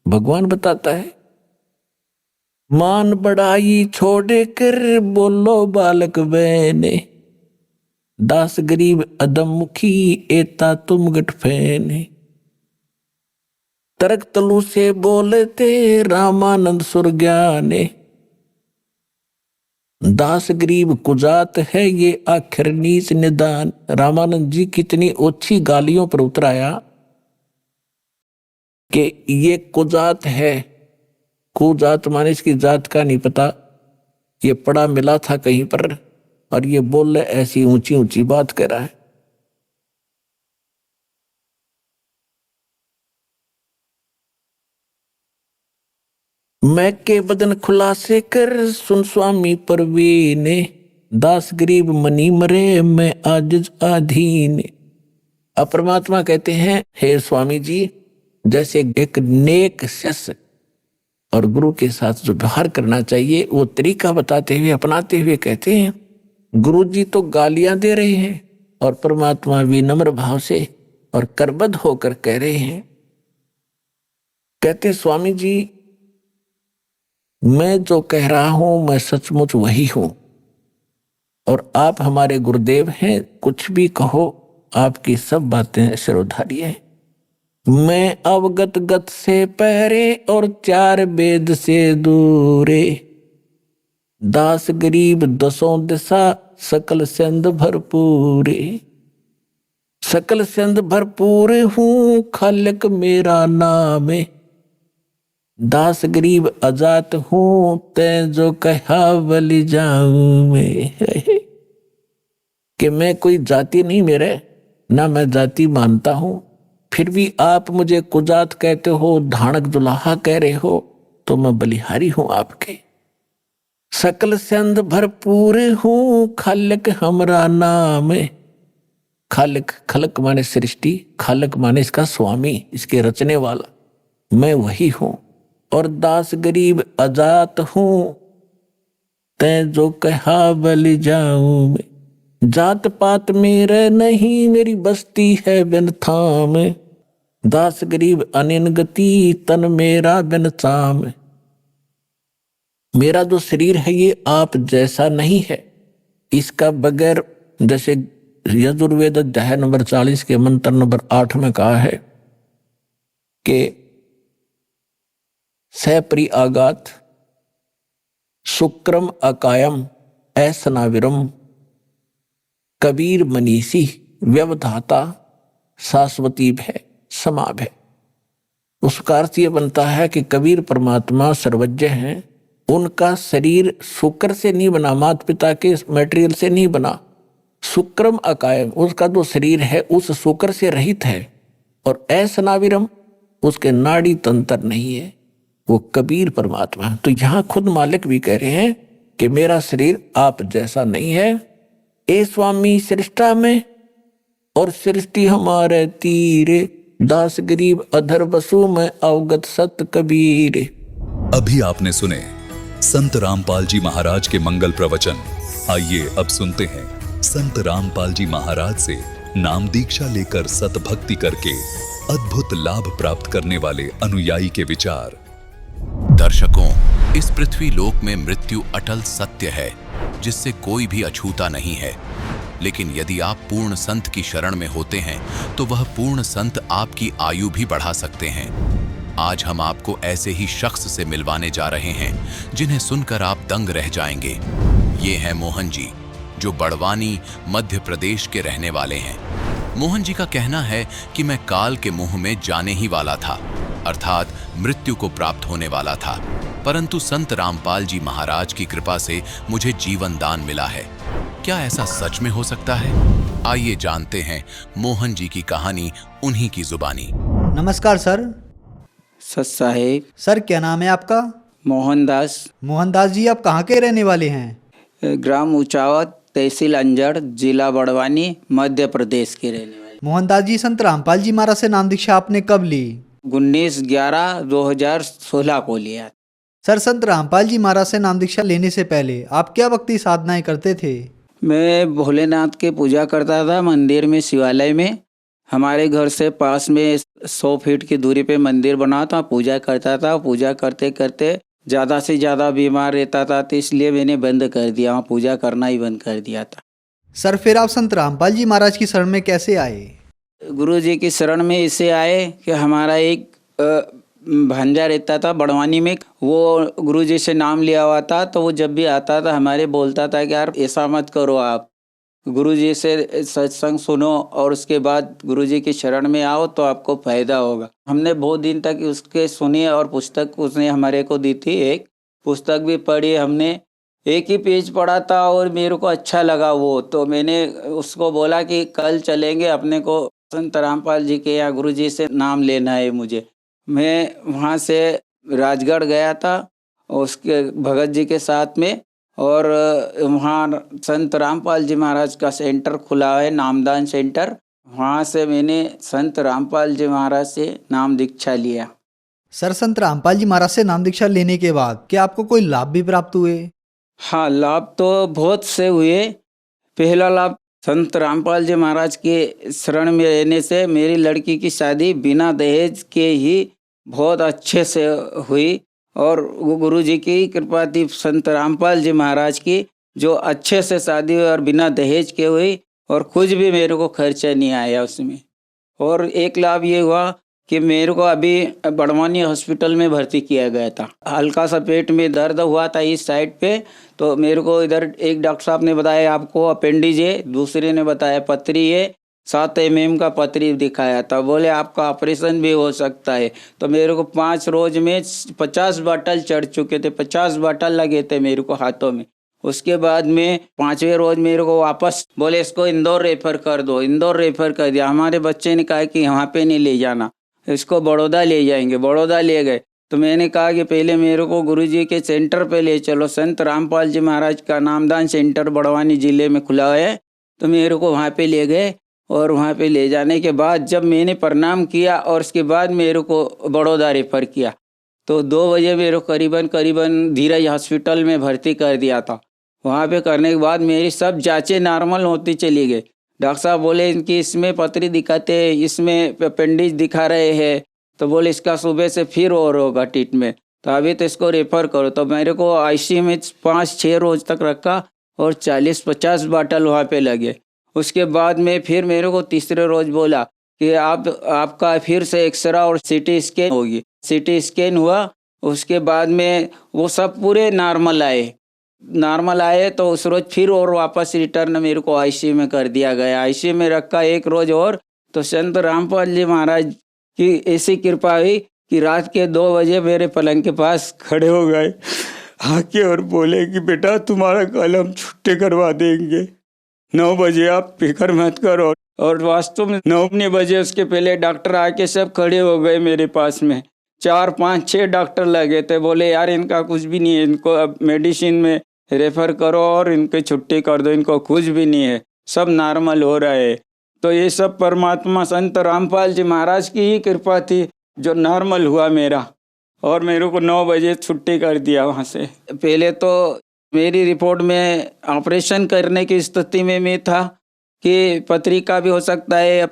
भगवान बताता है। मान बड़ाई छोड़े कर बोलो बालक बहने, दास गरीब अदम मुखी एता तुम गठ फैने। तरक तलु से बोलते रामानंद सुरज्ञाने, दास गरीब कुजात है ये आखिर नीच निदान। रामानंद जी कितनी ओछी गालियों पर उतराया कि ये कुजात है। कुजात माने इसकी जात का नहीं पता, ये पड़ा मिला था कहीं पर और ये बोल रहे ऐसी ऊंची ऊंची बात कह रहा है। मैं के बदन खुलासे कर सुन स्वामी परवीने, दास गरीब मनी मरे मैं आजिज अधीन। अब परमात्मा कहते हैं हे स्वामी जी, जैसे एक नेक शिष्य और गुरु के साथ जो व्यवहार करना चाहिए वो तरीका बताते हुए अपनाते हुए कहते हैं, गुरु जी तो गालियां दे रहे हैं और परमात्मा विनम्र भाव से और करबद्ध होकर कह रहे हैं, कहते स्वामी जी मैं जो कह रहा हूं मैं सचमुच वही हूं और आप हमारे गुरुदेव हैं, कुछ भी कहो आपकी सब बातें सिरोधारी है। मैं अवगत गत से पहरे और चार वेद से दूरे, दास गरीब दसों दिशा सकल सिंध भरपूरे। सकल सिंध भरपूर हूं खालिक मेरा नाम है, दास गरीब अजात हूं तै जो कहा बलि जाऊं मैं। कि मैं कोई जाति नहीं मेरे, ना मैं जाति मानता हूं, फिर भी आप मुझे कुजात कहते हो, धानक दुल्हा कह रहे हो, तो मैं बलिहारी हूं आपके। सकल सिंध भरपूर हूं खालिक हमरा नाम है। खालिक, खलक माने सृष्टि, खालिक माने इसका स्वामी, इसके रचने वाला, मैं वही हूं। और दास गरीब अजात हूं तै जो कहा बलि जाऊं मैं। जात पात मेरे नहीं मेरी बस्ती है बिन थाम, दास गरीब अनिन गति तन मेरा बिन चाम। मेरा जो शरीर है ये आप जैसा नहीं है, इसका बगैर, जैसे यजुर्वेद अध्याय नंबर 40 के मंत्र नंबर 8 में कहा है कि सपरि आगात शुक्रम अकायम ऐसनाविरम कबीर मनीषी व्यवधाता शाश्वती भय समाभय। उसका अर्थ ये बनता है कि कबीर परमात्मा सर्वज्ञ हैं, उनका शरीर शुक्र से नहीं बना, माता पिता के मटेरियल से नहीं बना। शुक्रम अकायम, उसका जो शरीर है उस शुक्र से रहित है। और ऐसनाविरम, उसके नाड़ी तंत्र नहीं है, वो कबीर परमात्मा। तो यहां खुद मालिक भी कह रहे हैं कि मेरा शरीर आप जैसा नहीं है। ए स्वामी सृष्टा में और सृष्टि हमारे तीरे, दास गरीब अधर बसु में अवगत सत कबीर।
अभी आपने सुने संत रामपाल जी महाराज के मंगल प्रवचन। आइए अब सुनते हैं संत रामपाल जी महाराज से नाम दीक्षा लेकर सत भक्ति करके अद्भुत लाभ प्राप्त करने वाले अनुयायी के विचार।
दर्शकों, इस पृथ्वी लोक में मृत्यु अटल सत्य है जिससे कोई भी अछूता नहीं है। लेकिन यदि आप पूर्ण संत की शरण में होते हैं तो वह पूर्ण संत आपकी आयु भी बढ़ा सकते हैं। आज हम आपको ऐसे ही शख्स से मिलवाने जा रहे हैं जिन्हें सुनकर आप दंग रह जाएंगे। ये हैं मोहन जी, जो बड़वानी मध्य प्रदेश के रहने वाले हैं। मोहन जी का कहना है कि मैं काल के मुंह में जाने ही वाला था, अर्थात मृत्यु को प्राप्त होने वाला था, परंतु संत रामपाल जी महाराज की कृपा से मुझे जीवन दान मिला है। क्या ऐसा सच में हो सकता है? आइए जानते हैं मोहन जी की कहानी उन्हीं की जुबानी।
नमस्कार सर।
सत साहेब।
सर क्या नाम है आपका?
मोहनदास।
मोहनदास जी, आप कहाँ के रहने वाले हैं?
ग्राम ऊंचावत, तहसील अंजड़, जिला बड़वानी, मध्य प्रदेश के रहने वाले।
मोहनदास जी, संत रामपाल जी महाराज से नाम दीक्षा आपने कब ली?
19/11/2016 को लिया।
सर, संत रामपाल जी महाराज से नाम दीक्षा लेने से पहले आप क्या भक्ति साधनाएं करते थे?
मैं भोलेनाथ के पूजा करता था मंदिर में, शिवालय में। हमारे घर से पास में 100 फीट की दूरी पे मंदिर बना था, पूजा करता था। पूजा करते करते ज़्यादा से ज़्यादा बीमार रहता था, तो इसलिए मैंने बंद कर दिया, वहाँ पूजा करना ही बंद कर दिया था।
सर, फिर आप संत रामपाल जी महाराज की शरण में कैसे आए?
गुरु जी की शरण में इससे आए कि हमारा एक भांजा रहता था बड़वानी में, वो गुरु जी से नाम लिया हुआ था। तो वो जब भी आता था हमारे बोलता था कि यार ऐसा मत करो, आप गुरु जी से सत्संग सुनो और उसके बाद गुरु जी की शरण में आओ तो आपको फायदा होगा। हमने बहुत दिन तक उसके सुनी और पुस्तक उसने हमारे को दी थी, एक पुस्तक भी पढ़ी हमने। एक ही पेज पढ़ा था और मेरे को अच्छा लगा वो, तो मैंने उसको बोला कि कल चलेंगे, अपने को संत रामपाल जी के यहाँ गुरुजी से नाम लेना है मुझे। मैं वहाँ से राजगढ़ गया था उसके भगत जी के साथ में, और वहाँ संत रामपाल जी महाराज का सेंटर खुला है, नामदान सेंटर। वहाँ से मैंने संत रामपाल जी महाराज से नाम दीक्षा लिया।
सर, संत रामपाल जी महाराज से नाम दीक्षा लेने के बाद क्या आपको कोई लाभ भी प्राप्त हुए?
हाँ, लाभ तो बहुत से हुए। पहला लाभ, संत रामपाल जी महाराज के शरण में रहने से मेरी लड़की की शादी बिना दहेज के ही बहुत अच्छे से हुई, और वो गुरु जी की कृपा थी, संत रामपाल जी महाराज की, जो अच्छे से शादी हुई और बिना दहेज के हुई, और कुछ भी मेरे को खर्चा नहीं आया उसमें। और एक लाभ ये हुआ कि मेरे को अभी बड़वानी हॉस्पिटल में भर्ती किया गया था। हल्का सा पेट में दर्द हुआ था इस साइड पे, तो मेरे को इधर एक डॉक्टर साहब ने बताया आपको अपेंडिज है, दूसरे ने बताया पथरी है, 7 mm का पथरी दिखाया था। बोले आपका ऑपरेशन भी हो सकता है। तो मेरे को 5 रोज में 50 बॉटल चढ़ चुके थे, 50 बॉटल लगे थे मेरे को हाथों में। उसके बाद में 5वें रोज मेरे को वापस बोले इसको इंदौर रेफर कर दो, इंदौर रेफर कर दिया। हमारे बच्चे ने कहा कि वहाँ पे नहीं ले जाना, इसको बड़ौदा ले जाएंगे। बड़ौदा ले गए तो मैंने कहा कि पहले मेरे को गुरुजी के सेंटर पे ले चलो, संत रामपाल जी महाराज का नामदान सेंटर बड़वानी ज़िले में खुला है। तो मेरे को वहाँ पे ले गए, और वहाँ पे ले जाने के बाद जब मैंने प्रणाम किया और उसके बाद मेरे को बड़ौदा रेफर किया, तो 2 बजे मेरे को करीबन धीरज हॉस्पिटल में भर्ती कर दिया था। वहाँ पे करने के बाद मेरी सब जाँचें नॉर्मल होती चली गई। डॉक्टर साहब बोले इनकी इसमें पथरी दिखाते हैं, इसमें अपेंडिज दिखा रहे हैं, तो बोले इसका सुबह से फिर और होगा ट्रीटमेंट, तो अभी तो इसको रेफर करो। तो मेरे को आईसीयू में 5-6 रोज तक रखा और 40-50 बॉटल वहाँ पे लगे। उसके बाद में फिर मेरे को तीसरे रोज बोला कि आपका फिर से एक्सरा और सीटी स्कैन होगी। सीटी स्कैन हुआ, उसके बाद में वो सब पूरे नॉर्मल आए तो उस रोज फिर और वापस रिटर्न मेरे को आईसीयू में कर दिया गया। आईसीयू में रखा 1 रोज और, तो संत रामपाल जी महाराज की ऐसी कृपा हुई कि रात के 2 बजे मेरे पलंग के पास खड़े हो गए आके और बोले कि बेटा तुम्हारा कल हम छुट्टी करवा देंगे, 9 बजे आप फिक्र मत करो। और वास्तव में 9 बजे उसके पहले डॉक्टर आके सब खड़े हो गए मेरे पास में। 4-5-6 डॉक्टर लगे थे, बोले यार इनका कुछ भी नहीं है, इनको अब मेडिसिन में रेफर करो और इनकी छुट्टी कर दो, इनको कुछ भी नहीं है, सब नॉर्मल हो रहा है। तो ये सब परमात्मा संत रामपाल जी महाराज की ही कृपा थी जो नॉर्मल हुआ मेरा, और मेरे को 9 बजे छुट्टी कर दिया वहाँ से। पहले तो मेरी रिपोर्ट में ऑपरेशन करने की स्थिति में मैं था कि पथरी का भी हो सकता है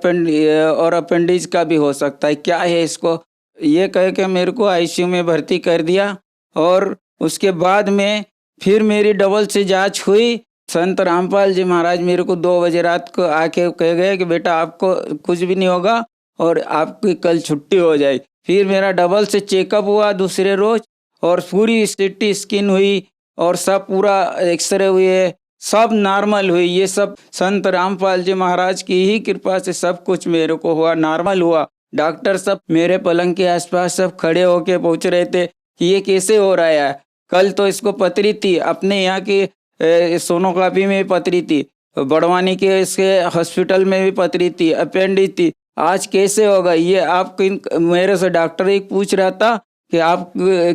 और अपेंडिज का भी हो सकता है, क्या है इसको, ये कह के मेरे को आईसीयू में भर्ती कर दिया। और उसके बाद में फिर मेरी डबल से जांच हुई। संत रामपाल जी महाराज मेरे को 2 बजे रात को आके कह गए कि बेटा आपको कुछ भी नहीं होगा और आपकी कल छुट्टी हो जाए। फिर मेरा डबल से चेकअप हुआ दूसरे रोज, और पूरी सीटी स्कैन हुई और सब पूरा एक्सरे हुए, सब नॉर्मल हुई। ये सब संत रामपाल जी महाराज की ही कृपा से सब कुछ मेरे को हुआ, नॉर्मल हुआ। डॉक्टर सब मेरे पलंग के आसपास सब खड़े होके पूछ रहे थे कि ये कैसे हो रहा है। कल तो इसको पथरी थी, अपने यहाँ की सोनोग्राफी में भी पथरी थी, बड़वानी के इसके हॉस्पिटल में भी पथरी थी, अपेंडिज थी, आज कैसे होगा ये। आप मेरे से डॉक्टर एक पूछ रहा था कि आप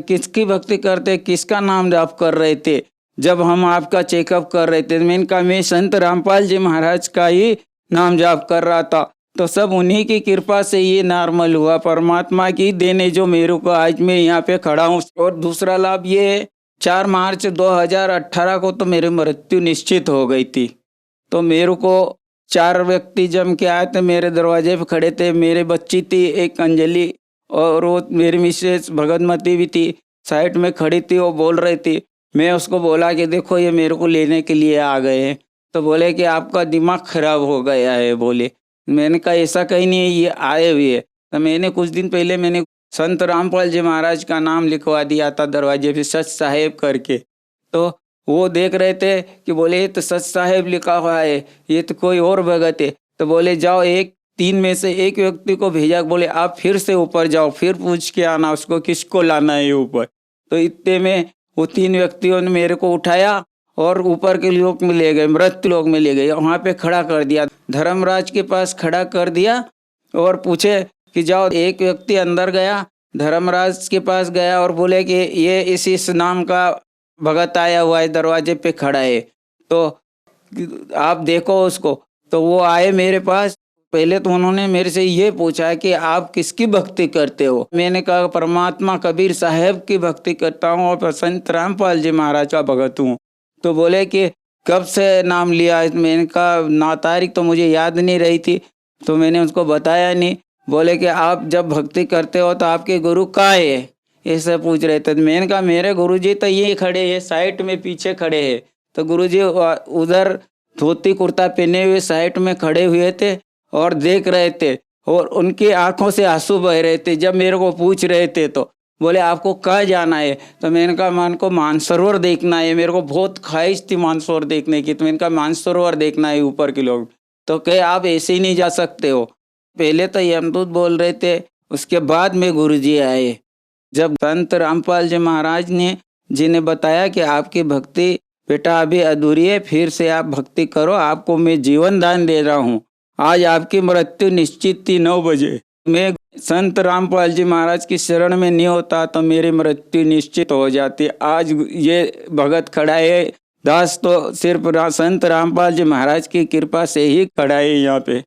किसकी भक्ति करते, किसका नाम जाप कर रहे थे जब हम आपका चेकअप कर रहे थे। मैंने कहा मैं संत रामपाल जी महाराज का ही नाम जाप कर रहा था। तो सब उन्हीं की कृपा से ये नॉर्मल हुआ, परमात्मा की देने जो मेरे को आज मैं यहाँ पे खड़ा हूँ। और दूसरा लाभ ये है, 4 मार्च 2018 को तो मेरी मृत्यु निश्चित हो गई थी। तो मेरे को 4 व्यक्ति जम के आए थे, मेरे दरवाजे पे खड़े थे। मेरी बच्ची थी एक अंजलि, और वो मेरी मिसेस भगतमती भी थी, साइड में खड़ी थी, वो बोल रही थी। मैं उसको बोला कि देखो ये मेरे को लेने के लिए आ गए हैं। तो बोले कि आपका दिमाग खराब हो गया है। बोले, मैंने कहा ऐसा कहीं नहीं है, ये आए हुए। तो मैंने कुछ दिन पहले मैंने संत रामपाल जी महाराज का नाम लिखवा दिया था दरवाजे पे, सच साहेब करके। तो वो देख रहे थे कि बोले ये तो सच साहेब लिखा हुआ है, ये तो कोई और भगत है। तो बोले जाओ 3 में से एक व्यक्ति को भेजा, बोले आप फिर से ऊपर जाओ, फिर पूछ के आना उसको किसको लाना है ऊपर। तो इतने में वो 3 व्यक्तियों ने मेरे को उठाया और ऊपर के लोक में ले गए, मृत्यु लोक में ले गए। वहाँ पे खड़ा कर दिया, धर्मराज के पास खड़ा कर दिया और पूछे कि जाओ। एक व्यक्ति अंदर गया, धर्मराज के पास गया और बोले कि ये इस नाम का भगत आया हुआ है, दरवाजे पे खड़ा है, तो आप देखो उसको। तो वो आए मेरे पास। पहले तो उन्होंने मेरे से ये पूछा कि आप किसकी भक्ति करते हो। मैंने कहा परमात्मा कबीर साहब की भक्ति करता हूँ और संत रामपाल जी महाराज का भगत हूँ। तो बोले कि कब से नाम लिया। मैंने कहा ना तारीख तो मुझे याद नहीं रही थी, तो मैंने उसको बताया नहीं। बोले कि आप जब भक्ति करते हो तो आपके गुरु कहाँ है, ऐसे पूछ रहे थे। मैंने कहा मेरे गुरुजी तो ये खड़े हैं, साइड में पीछे खड़े हैं। तो गुरुजी उधर धोती कुर्ता पहने हुए साइड में खड़े हुए थे और देख रहे थे और उनकी आंखों से आंसू बह रहे थे जब मेरे को पूछ रहे थे। तो बोले आपको कहाँ जाना है। तो मैंने कहा मान को मानसरोवर देखना है, मेरे को बहुत ख्वाहिश थी मानसरोवर देखने की। तो मैंने कहा मानसरोवर देखना है ऊपर के लोग। तो कहे आप ऐसे ही नहीं जा सकते हो। पहले तो यमदूत बोल रहे थे, उसके बाद में गुरुजी आए। जब संत रामपाल जी महाराज ने जिन्हें बताया कि आपकी भक्ति बेटा अभी अधूरी है, फिर से आप भक्ति करो, आपको मैं जीवन दान दे रहा हूँ। आज आपकी मृत्यु निश्चित थी 9 बजे। मैं संत रामपाल जी महाराज की शरण में नहीं होता तो मेरी मृत्यु निश्चित हो जाती। आज ये भगत खड़ा है, दास तो सिर्फ संत रामपाल जी महाराज की कृपा से ही खड़ा है यहाँ पे।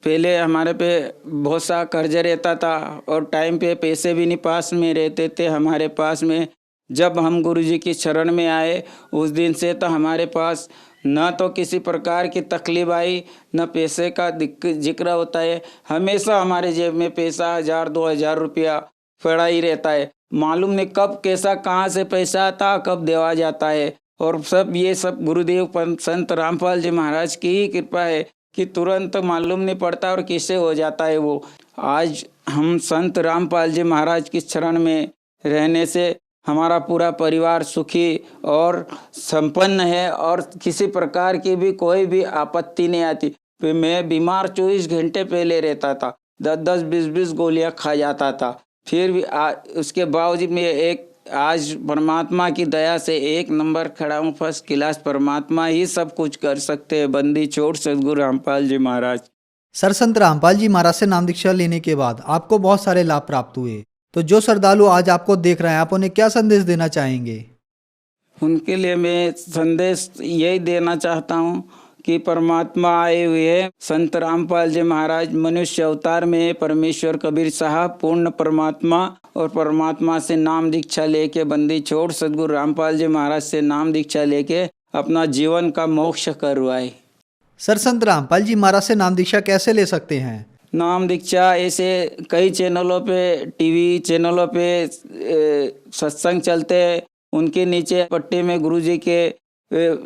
पहले हमारे पे बहुत सा कर्ज रहता था और टाइम पे पैसे भी नहीं पास में रहते थे हमारे पास में। जब हम गुरुजी की शरण में आए उस दिन से तो हमारे पास न तो किसी प्रकार की तकलीफ आई, न पैसे का जिक्र होता है। हमेशा हमारे जेब में पैसा 1000-2000 रुपया पड़ा ही रहता है। मालूम नहीं कब कैसा कहाँ से पैसा आता, कब देवा जाता है। और सब ये सब गुरुदेव संत रामपाल जी महाराज की ही कृपा है कि तुरंत मालूम नहीं पड़ता और किसे हो जाता है वो। आज हम संत रामपाल जी महाराज की शरण में रहने से हमारा पूरा परिवार सुखी और संपन्न है और किसी प्रकार की भी कोई भी आपत्ति नहीं आती। मैं बीमार 24 घंटे पहले रहता था, 10-10, 20-20 गोलियां खा जाता था। फिर भी उसके बावजूद मैं आज परमात्मा की दया से 1 नंबर खड़ा हूँ, फर्स्ट क्लास। परमात्मा ही सब कुछ कर सकते हैं, बंदी छोड़ सदगुरु रामपाल जी महाराज।
सर, संत रामपाल जी महाराज से नाम दीक्षा लेने के बाद आपको बहुत सारे लाभ प्राप्त हुए, तो जो श्रद्धालु आज आपको देख रहे हैं आप उन्हें क्या संदेश देना चाहेंगे?
उनके लिए मैं संदेश यही देना चाहता हूँ कि परमात्मा आए हुए हैं। संत रामपाल जी महाराज मनुष्य अवतार में परमेश्वर कबीर साहब पूर्ण परमात्मा, और परमात्मा से नाम दीक्षा लेके बंदी छोड़ सदगुरु रामपाल जी महाराज से नाम दीक्षा लेके अपना जीवन का मोक्ष करवाए।
सर, संत रामपाल जी महाराज से नाम दीक्षा कैसे ले सकते हैं?
नाम दीक्षा ऐसे कई चैनलों पे, टीवी चैनलों पे सत्संग चलते हैं, उनके नीचे पट्टी में गुरुजी के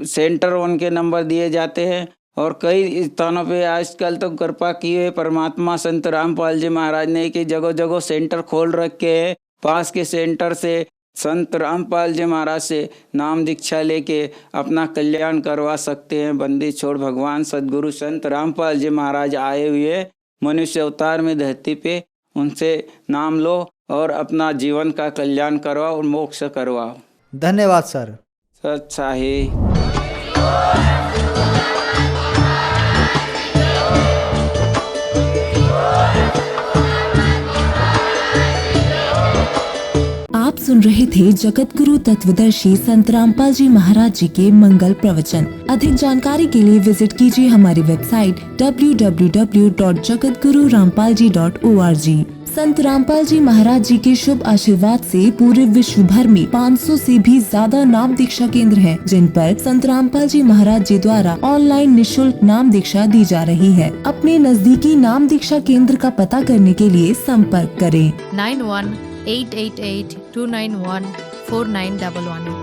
सेंटर उनके नंबर दिए जाते हैं। और कई स्थानों पे आजकल तो कृपा की है परमात्मा संत रामपाल जी महाराज ने कि जगह जगह सेंटर खोल रखे हैं। पास के सेंटर से संत रामपाल जी महाराज से नाम दीक्षा लेके अपना कल्याण करवा सकते हैं। बंदी छोड़ भगवान सदगुरु संत रामपाल जी महाराज आए हुए मनुष्य अवतार में धरती पे, उनसे नाम लो और अपना जीवन का कल्याण करवाओ और मोक्ष करवाओ।
धन्यवाद सर।
अच्छा ही।
आप सुन रहे थे जगत गुरु तत्वदर्शी संत रामपाल जी महाराज जी के मंगल प्रवचन। अधिक जानकारी के लिए विजिट कीजिए हमारी वेबसाइट www.jagatgururampalji.org। संत रामपाल जी महाराज जी के शुभ आशीर्वाद से पूरे विश्व भर में 500 से भी ज्यादा नाम दीक्षा केंद्र हैं, जिन पर संत रामपाल जी महाराज जी द्वारा ऑनलाइन निशुल्क नाम दीक्षा दी जा रही है। अपने नजदीकी नाम दीक्षा केंद्र का पता करने के लिए संपर्क करें
91-888-291-4911।